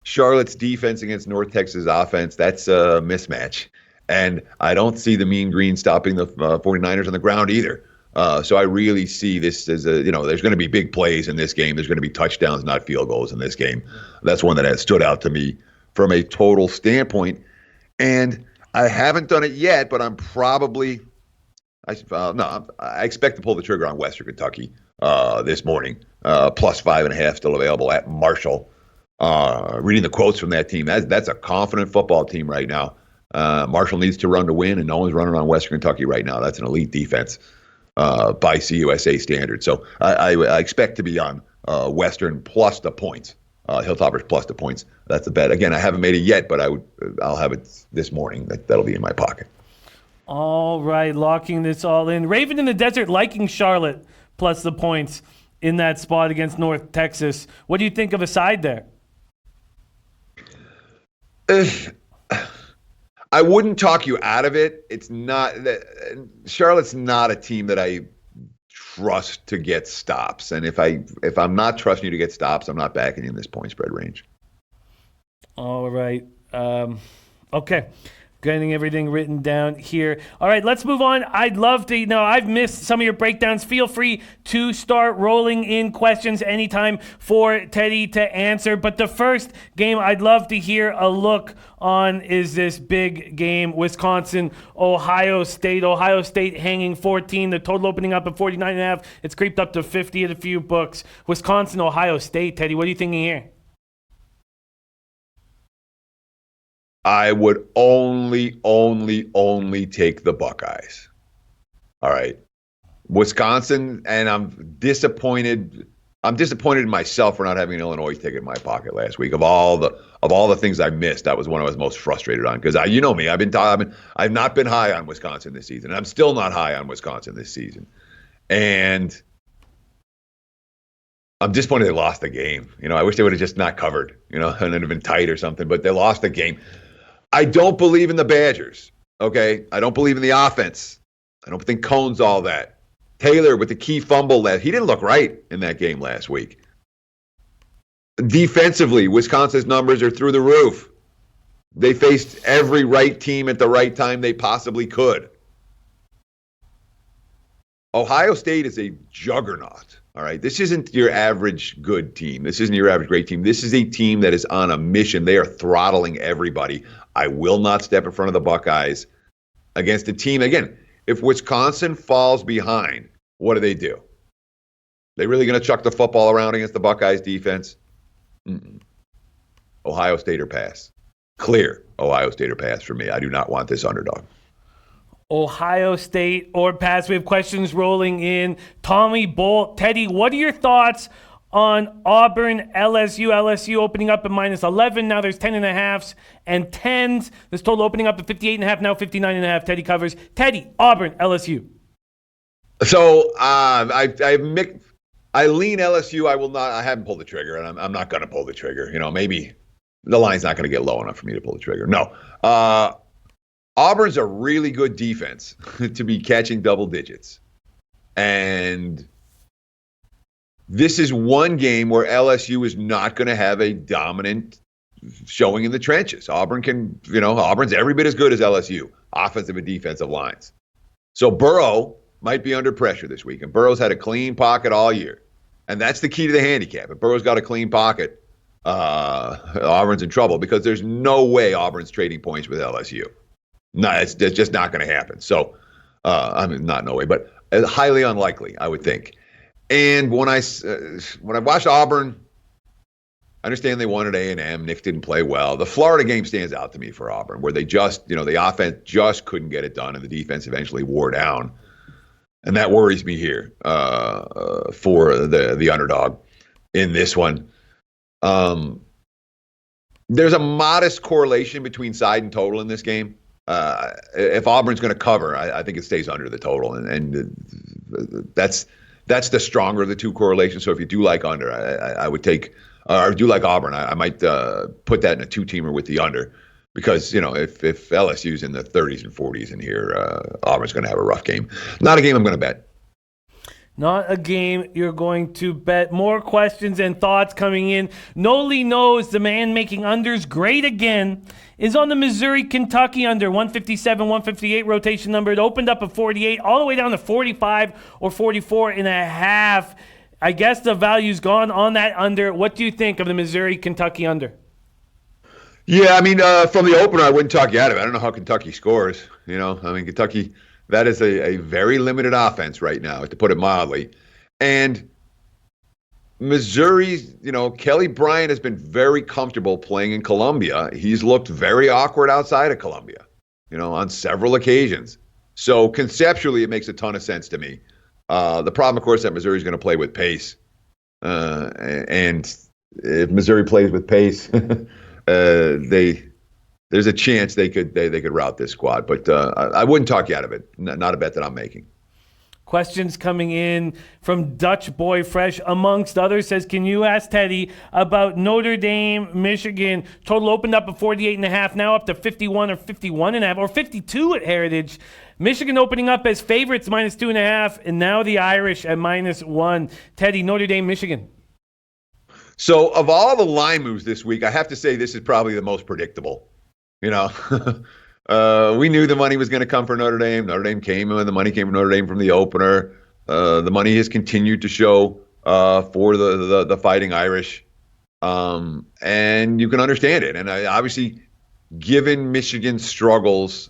Charlotte's defense against North Texas offense, that's a mismatch. And I don't see the Mean Green stopping the 49ers on the ground either. So I really see this as there's going to be big plays in this game. There's going to be touchdowns, not field goals in this game. That's one that has stood out to me from a total standpoint. And I haven't done it yet, but I'm probably I expect to pull the trigger on Western Kentucky this morning. +5.5 still available at Marshall. Reading the quotes from that team, that's a confident football team right now. Marshall needs to run to win, and no one's running on Western Kentucky right now. That's an elite defense by CUSA standards. So I expect to be on Western plus the points. Hilltoppers plus the points. That's the bet. Again, I haven't made it yet, but I'll have it this morning. That'll be in my pocket. All right, locking this all in. Raven in the Desert liking Charlotte plus the points in that spot against North Texas. What do you think of a side there? I wouldn't talk you out of it. It's not Charlotte's not a team that I trust to get stops. And if I'm not trusting you to get stops, I'm not backing you in this point spread range. All right. Okay. Getting everything written down here. All right, let's move on. I'd love to know, I've missed some of your breakdowns. Feel free to start rolling in questions anytime for Teddy to answer. But the first game I'd love to hear a look on is this big game, Wisconsin, Ohio State. Ohio State hanging 14, the total opening up at 49.5. It's creeped up to 50 at a few books. Wisconsin, Ohio State. Teddy, what are you thinking here? I would only take the Buckeyes. All right. Wisconsin, and I'm disappointed. I'm disappointed in myself for not having an Illinois ticket in my pocket last week. Of all the things I missed, that was one I was most frustrated on because you know me. I've not been high on Wisconsin this season. And I'm still not high on Wisconsin this season. And I'm disappointed they lost the game. I wish they would have just not covered, and it would have been tight or something, but they lost the game. I don't believe in the Badgers, okay? I don't believe in the offense. I don't think Cohn's all that. Taylor with the key fumble, he didn't look right in that game last week. Defensively, Wisconsin's numbers are through the roof. They faced every right team at the right time they possibly could. Ohio State is a juggernaut. All right, this isn't your average good team. This isn't your average great team. This is a team that is on a mission. They are throttling everybody. I will not step in front of the Buckeyes against a team. Again, if Wisconsin falls behind, what do? They really going to chuck the football around against the Buckeyes defense? Ohio State or pass. Clear Ohio State or pass for me. I do not want this underdog. Ohio State or pass. We have questions rolling in. Tommy Bolt. Teddy, what are your thoughts on Auburn, LSU. LSU opening up at -11. Now there's 10.5s and 10s. This total opening up at 58.5, now 59.5. Teddy covers. Teddy, Auburn, LSU. So I lean LSU. I haven't pulled the trigger, and I'm not going to pull the trigger. Maybe the line's not going to get low enough for me to pull the trigger. No. Auburn's a really good defense to be catching double digits. And this is one game where LSU is not going to have a dominant showing in the trenches. Auburn's every bit as good as LSU, offensive and defensive lines. So Burrow might be under pressure this week. And Burrow's had a clean pocket all year. And that's the key to the handicap. If Burrow's got a clean pocket, Auburn's in trouble because there's no way Auburn's trading points with LSU. No, it's just not going to happen. So, not no way, but highly unlikely, I would think. And when I watched Auburn, I understand they won at A&M. Nick didn't play well. The Florida game stands out to me for Auburn, where they just, the offense just couldn't get it done, and the defense eventually wore down. And that worries me here for the underdog in this one. There's a modest correlation between side and total in this game. If Auburn's going to cover, I think it stays under the total, and that's the stronger of the two correlations. So if you do like under, I would take, or do like Auburn, I might put that in a two-teamer with the under, because if LSU's in the 30s and 40s in here, Auburn's going to have a rough game. Not a game I'm going to bet. Not a game you're going to bet. More questions and thoughts coming in. Noli knows the man making unders great again is on the Missouri-Kentucky under 157, 158 rotation number. It opened up at 48 all the way down to 45 or 44.5. I guess the value's gone on that under. What do you think of the Missouri-Kentucky under? Yeah, from the opener, I wouldn't talk you out of it. I don't know how Kentucky scores. Kentucky, that is a very limited offense right now, to put it mildly. And Missouri's, Kelly Bryant has been very comfortable playing in Columbia. He's looked very awkward outside of Columbia, on several occasions. So conceptually, it makes a ton of sense to me. The problem, of course, that Missouri's going to play with pace. And if Missouri plays with pace, there's a chance they could rout this squad, but I wouldn't talk you out of it. Not a bet that I'm making. Questions coming in from Dutch Boy Fresh, amongst others, says, can you ask Teddy about Notre Dame, Michigan? Total opened up at 48.5, now up to 51 or 51.5, or 52 at Heritage. Michigan opening up as favorites, -2.5, and now the Irish at -1. Teddy, Notre Dame, Michigan. So of all the line moves this week, I have to say this is probably the most predictable. We knew the money was going to come for Notre Dame. Notre Dame came, and the money came from Notre Dame from the opener. The money has continued to show for the Fighting Irish, and you can understand it. And obviously, given Michigan's struggles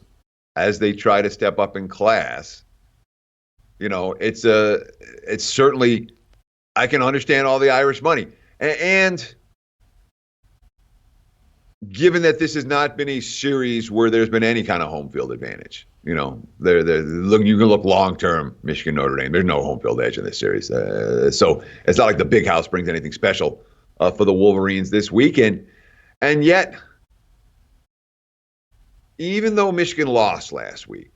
as they try to step up in class, it's certainly, I can understand all the Irish money. And given that this has not been a series where there's been any kind of home field advantage, you can look long term, Michigan, Notre Dame. There's no home field edge in this series, so it's not like the big house brings anything special for the Wolverines this weekend. And yet, even though Michigan lost last week,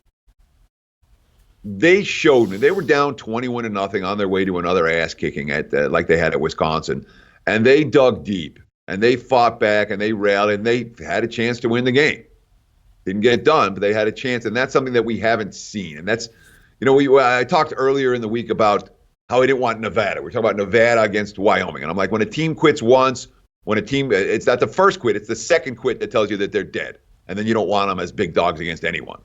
they showed me they were down 21-0 on their way to another ass kicking like they had at Wisconsin, and they dug deep. And they fought back, and they rallied, and they had a chance to win the game. Didn't get it done, but they had a chance, and that's something that we haven't seen. And that's, I talked earlier in the week about how I didn't want Nevada. We're talking about Nevada against Wyoming, and I'm like, when a team quits once, it's not the first quit, it's the second quit that tells you that they're dead, and then you don't want them as big dogs against anyone.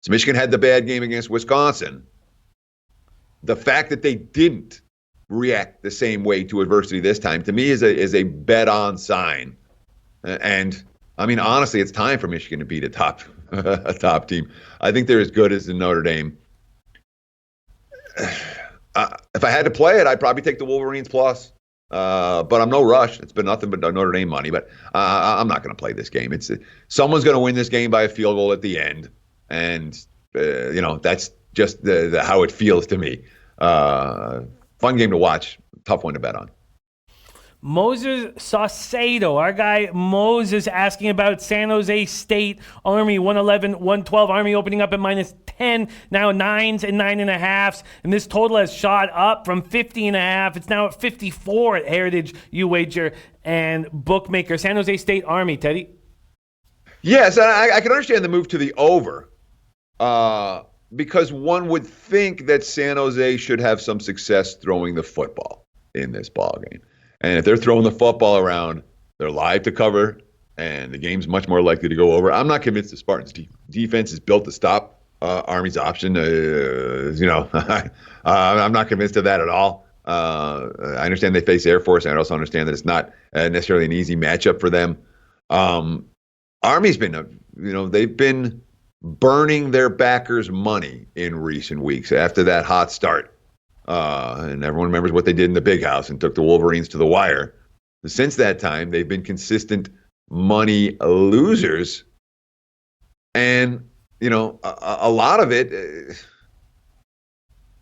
So Michigan had the bad game against Wisconsin. The fact that they didn't react the same way to adversity this time, to me, is a bet-on sign. And honestly, it's time for Michigan to beat a top team. I think they're as good as the Notre Dame. If I had to play it, I'd probably take the Wolverines plus. But I'm no rush. It's been nothing but Notre Dame money. But I'm not going to play this game. Someone's going to win this game by a field goal at the end, and that's just how it feels to me. Fun game to watch, tough one to bet on. Moses Saucedo, our guy Moses, asking about San Jose State Army 111-112. Army opening up at -10, now 9s and 9.5s. And this total has shot up from 50.5. It's now at 54 at Heritage, U Wager, and Bookmaker. San Jose State Army, Teddy. Yes, I can understand the move to the over because one would think that San Jose should have some success throwing the football in this ballgame. And if they're throwing the football around, they're live to cover, and the game's much more likely to go over. I'm not convinced the Spartans' defense is built to stop Army's option. I'm not convinced of that at all. I understand they face Air Force, and I also understand that it's not necessarily an easy matchup for them. Army's been, they've been burning their backers' money in recent weeks after that hot start. And everyone remembers what they did in the Big House and took the Wolverines to the wire. Since that time, they've been consistent money losers. And, a lot of it,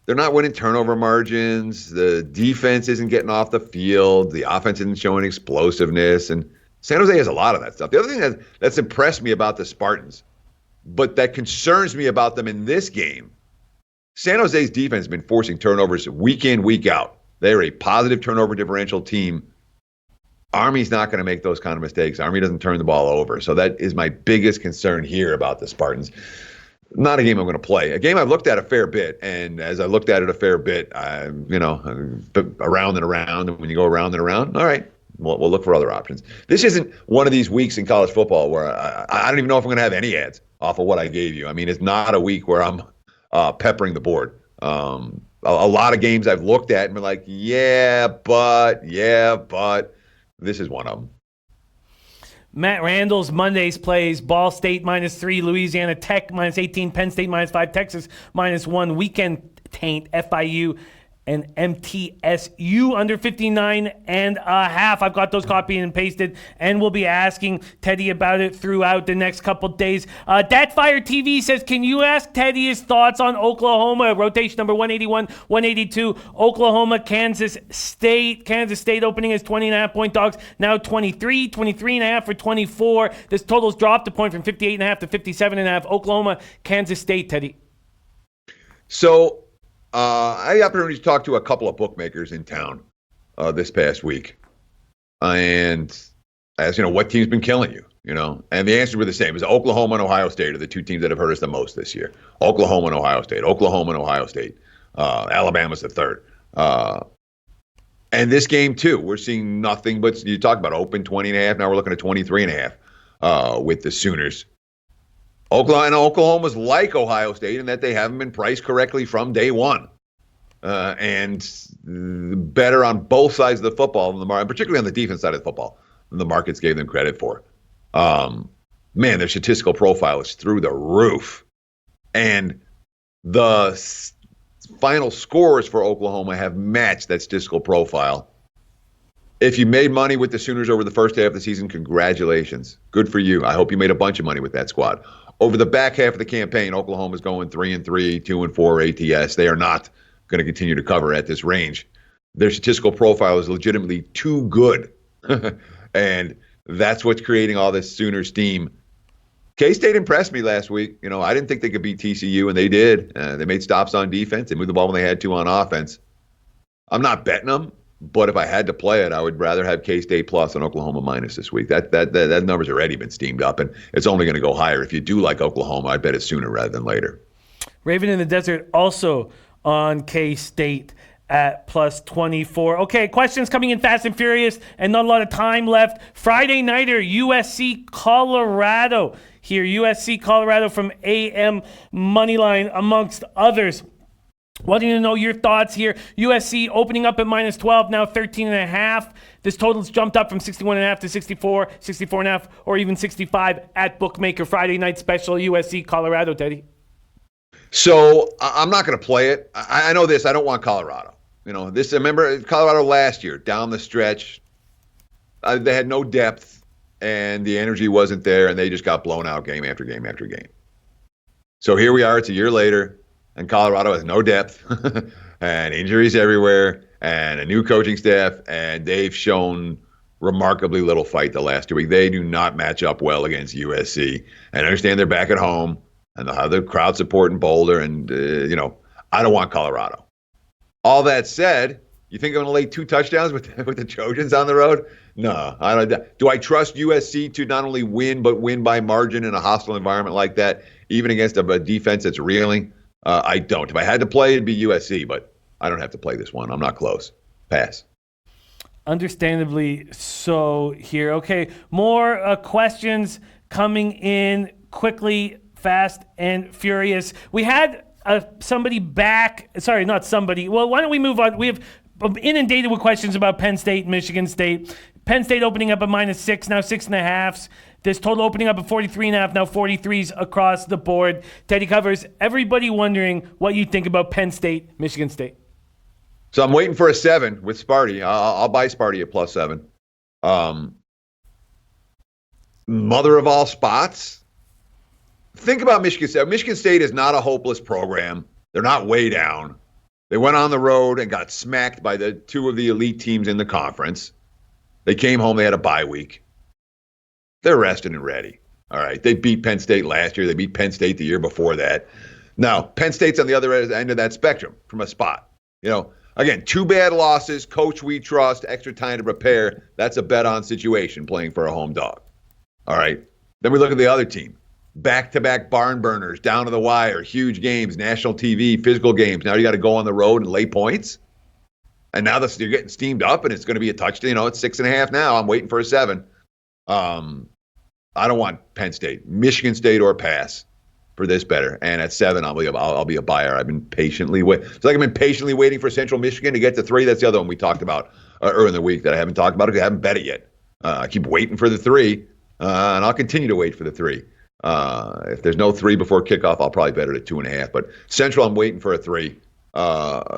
they're not winning turnover margins. The defense isn't getting off the field. The offense isn't showing explosiveness. And San Jose has a lot of that stuff. The other thing that's impressed me about the Spartans, but that concerns me about them in this game, San Jose's defense has been forcing turnovers week in, week out. They're a positive turnover differential team. Army's not going to make those kind of mistakes. Army doesn't turn the ball over. So that is my biggest concern here about the Spartans. Not a game I'm going to play. A game I've looked at a fair bit. And as I looked at it a fair bit, around and around. And when you go around and around, all right, we'll look for other options. This isn't one of these weeks in college football where I don't even know if I'm going to have any ads off of what I gave you. I mean, it's not a week where I'm peppering the board. A lot of games I've looked at and been like, yeah, but this is one of them. Matt Randall's Mondays plays Ball State -3, Louisiana Tech -18, Penn State -5, Texas -1, Weekend Taint, FIU and MTSU under 59.5. I've got those copied and pasted, and we'll be asking Teddy about it throughout the next couple days. Datfire TV says, can you ask Teddy his thoughts on Oklahoma? Rotation number 181, 182. Oklahoma, Kansas State. Kansas State opening as 20.5-point dogs. Now 23.5 for 24. This total's dropped a point from 58.5 to 57.5. Oklahoma, Kansas State, Teddy. So, I had the opportunity to talk to a couple of bookmakers in town this past week. And asked, what team's been killing you? And the answers were the same. It was Oklahoma and Ohio State are the two teams that have hurt us the most this year. Oklahoma and Ohio State. Alabama's the third. And this game, too, we're seeing nothing but, you talk about open 20.5. Now we're looking at 23.5 with the Sooners. Oklahoma's like Ohio State in that they haven't been priced correctly from day one. And better on both sides of the football, particularly on the defense side of the football, than the markets gave them credit for. Their statistical profile is through the roof. And the final scores for Oklahoma have matched that statistical profile. If you made money with the Sooners over the first half of the season, congratulations. Good for you. I hope you made a bunch of money with that squad. Over the back half of the campaign, Oklahoma's going 3-3, 2-4 ATS. They are not going to continue to cover at this range. Their statistical profile is legitimately too good. And that's what's creating all this Sooner steam. K-State impressed me last week. I didn't think they could beat TCU, and they did. They made stops on defense. They moved the ball when they had to on offense. I'm not betting them, but if I had to play it, I would rather have K-State plus and Oklahoma minus this week. That number's already been steamed up, and it's only going to go higher. If you do like Oklahoma, I bet it's sooner rather than later. Raven in the Desert also on K-State at +24. Okay, questions coming in fast and furious, and not a lot of time left. Friday nighter, USC Colorado here. USC Colorado from AM Moneyline, amongst others. Wanting to know your thoughts here. USC opening up at -12, now 13.5. This total's jumped up from 61.5 to 64, 64.5, or even 65 at Bookmaker. Friday night special, USC Colorado, Teddy. So I'm not going to play it. I know this. I don't want Colorado. Remember Colorado last year, down the stretch, they had no depth, and the energy wasn't there, and they just got blown out game after game after game. So here we are. It's a year later. And Colorado has no depth and injuries everywhere. and a new coaching staff, and they've shown remarkably little fight the last 2 weeks. They do not match up well against USC. And I understand they're back at home, and they'll have the crowd support in Boulder, and, I don't want Colorado. All that said, you think I'm going to lay 2 touchdowns with the Trojans on the road? No, I don't. Do I trust USC to not only win, but win by margin in a hostile environment like that, even against a defense that's reeling? I don't. If I had to play, it'd be USC, but I don't have to play this one. I'm not close. Pass. Understandably so here. Okay, more questions coming in quickly, fast, and furious. We had somebody back. Sorry, not somebody. Well, why don't we move on? We have inundated with questions about Penn State, Michigan State. Penn State opening up at -6, now 6.5. This total opening up at 43.5, now 43s across the board. Teddy Covers, everybody wondering what you think about Penn State, Michigan State. So I'm waiting for a 7 with Sparty. I'll buy Sparty at +7. Mother of all spots. Think about Michigan State. Michigan State is not a hopeless program. They're not way down. They went on the road and got smacked by the 2 of the elite teams in the conference. They came home. They had a bye week. They're rested and ready. All right. They beat Penn State last year. They beat Penn State the year before that. Now, Penn State's on the other end of that spectrum from a spot. Again, 2 bad losses, coach we trust, extra time to prepare. That's a bet-on situation playing for a home dog. All right. Then we look at the other team. Back-to-back barn burners, down to the wire, huge games, national TV, physical games. Now you got to go on the road and lay points. And now you're getting steamed up, and it's going to be a touchdown. It's 6.5 now. I'm waiting for a 7. I don't want Penn State, Michigan State, or pass for this better. And at 7, I'll be a buyer. I've been patiently waiting. It's like I've been patiently waiting for Central Michigan to get to 3. That's the other one we talked about earlier in the week that I haven't talked about because I haven't bet it yet. I keep waiting for the 3, and I'll continue to wait for the 3. If there's no 3 before kickoff, I'll probably bet it at 2.5. But Central, I'm waiting for a 3.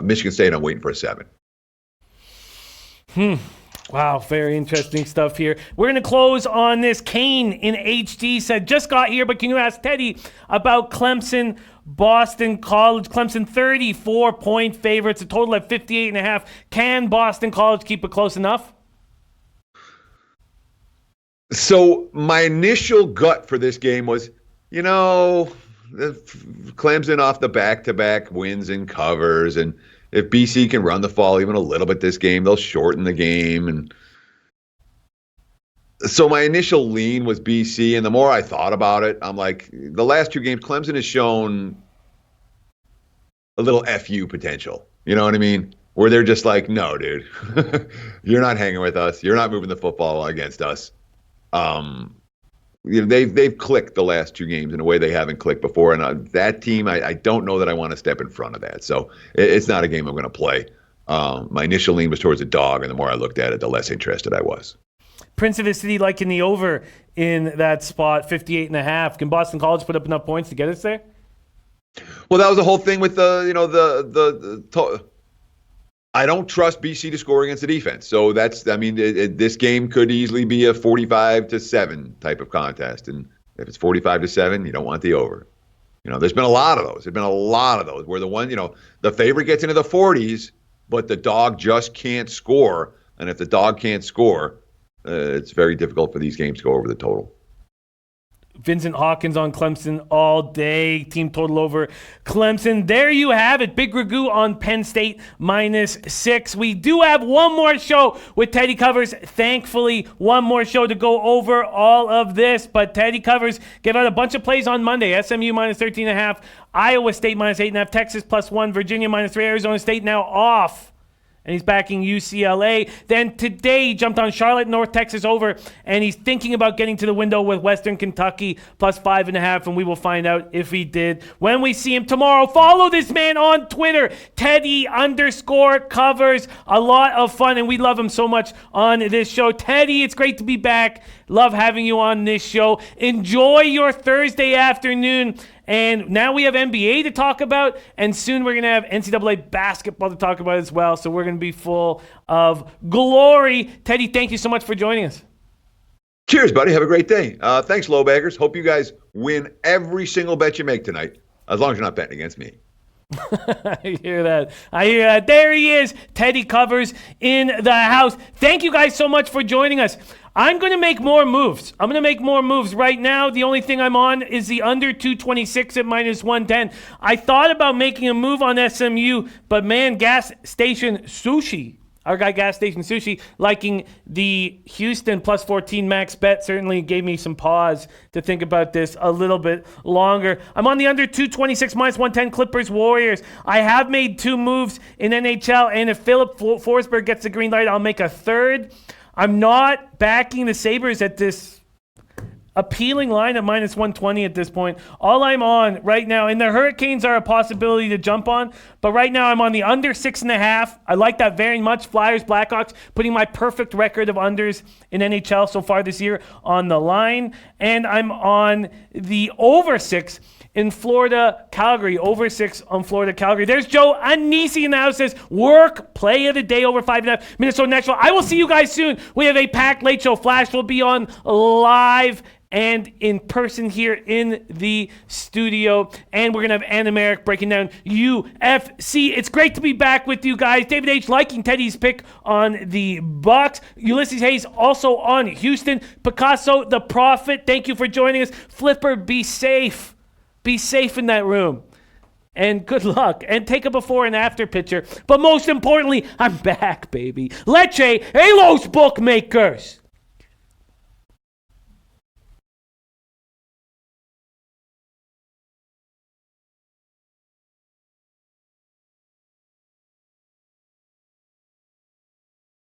Michigan State, I'm waiting for a 7. Wow, very interesting stuff here. We're going to close on this. Kane in HD said, just got here, but can you ask Teddy about Clemson, Boston College? Clemson 34-point favorites, a total at 58.5. Can Boston College keep it close enough? So my initial gut for this game was, Clemson off the back-to-back wins and covers, and if BC can run the ball even a little bit this game, they'll shorten the game. And so my initial lean was BC, and the more I thought about it, I'm like, the last 2 games, Clemson has shown a little FU potential. You know what I mean? Where they're just like, no, dude, you're not hanging with us. You're not moving the football against us. They've clicked the last 2 games in a way they haven't clicked before, and that team, I don't know that I want to step in front of that. So it's not a game I'm going to play. My initial lean was towards a dog, and the more I looked at it, the less interested I was. Prince of the City liking the over in that spot, 58.5. Can Boston College put up enough points to get us there? Well, that was the whole thing with I don't trust BC to score against the defense. So this game could easily be a 45-7 type of contest. And if it's 45-7, you don't want the over. There's been a lot of those. Where the favorite gets into the 40s, but the dog just can't score. And if the dog can't score, it's very difficult for these games to go over the total. Vincent Hawkins on Clemson all day. Team total over Clemson. There you have it. Big Ragu on Penn State -6. We do have one more show with Teddy Covers. Thankfully, one more show to go over all of this. But Teddy Covers gave out a bunch of plays on Monday. SMU -13.5. Iowa State -8.5. Texas +1. Virginia -3. Arizona State now off. And he's backing UCLA. Then today he jumped on Charlotte, North Texas over, and he's thinking about getting to the window with Western Kentucky +5.5, and we will find out if he did when we see him tomorrow. Follow this man on Twitter, Teddy_Covers. A lot of fun, and we love him so much on this show. Teddy, it's great to be back. Love having you on this show. Enjoy your Thursday afternoon. And now we have NBA to talk about, and soon we're going to have NCAA basketball to talk about as well. So we're going to be full of glory. Teddy, thank you so much for joining us. Cheers, buddy. Have a great day. Thanks, Lowbaggers. Hope you guys win every single bet you make tonight, as long as you're not betting against me. I hear that. There he is. Teddy Covers in the house. Thank you guys so much for joining us. I'm going to make more moves. Right now, the only thing I'm on is the under 226 at minus 110. I thought about making a move on SMU, but man, Gas Station Sushi, our guy Gas Station Sushi, liking the Houston plus 14 max bet certainly gave me some pause to think about this a little bit longer. I'm on the under 226 minus 110 Clippers Warriors. I have made 2 moves in NHL, and if Philip Forsberg gets the green light, I'll make a third. I'm not backing the Sabres at this appealing line at minus 120 at this point. All I'm on right now, and the Hurricanes are a possibility to jump on, but right now I'm on the under 6.5. I like that very much. Flyers, Blackhawks, putting my perfect record of unders in NHL so far this year on the line. And I'm on the over 6 in Florida, Calgary. Over 6 on Florida, Calgary. There's Joe Anisi in the house. Says, work, play of the day, over 5.5. Minnesota, Nashville. I will see you guys soon. We have a packed late show. Flash will be on live and in person here in the studio. And we're going to have Anna Merrick breaking down UFC. It's great to be back with you guys. David H. liking Teddy's pick on the Bucks. Ulysses Hayes also on Houston. Picasso, the Prophet, thank you for joining us. Flipper, be safe. Be safe in that room. And good luck. And take a before and after picture. But most importantly, I'm back, baby. Leche, hey, los bookmakers.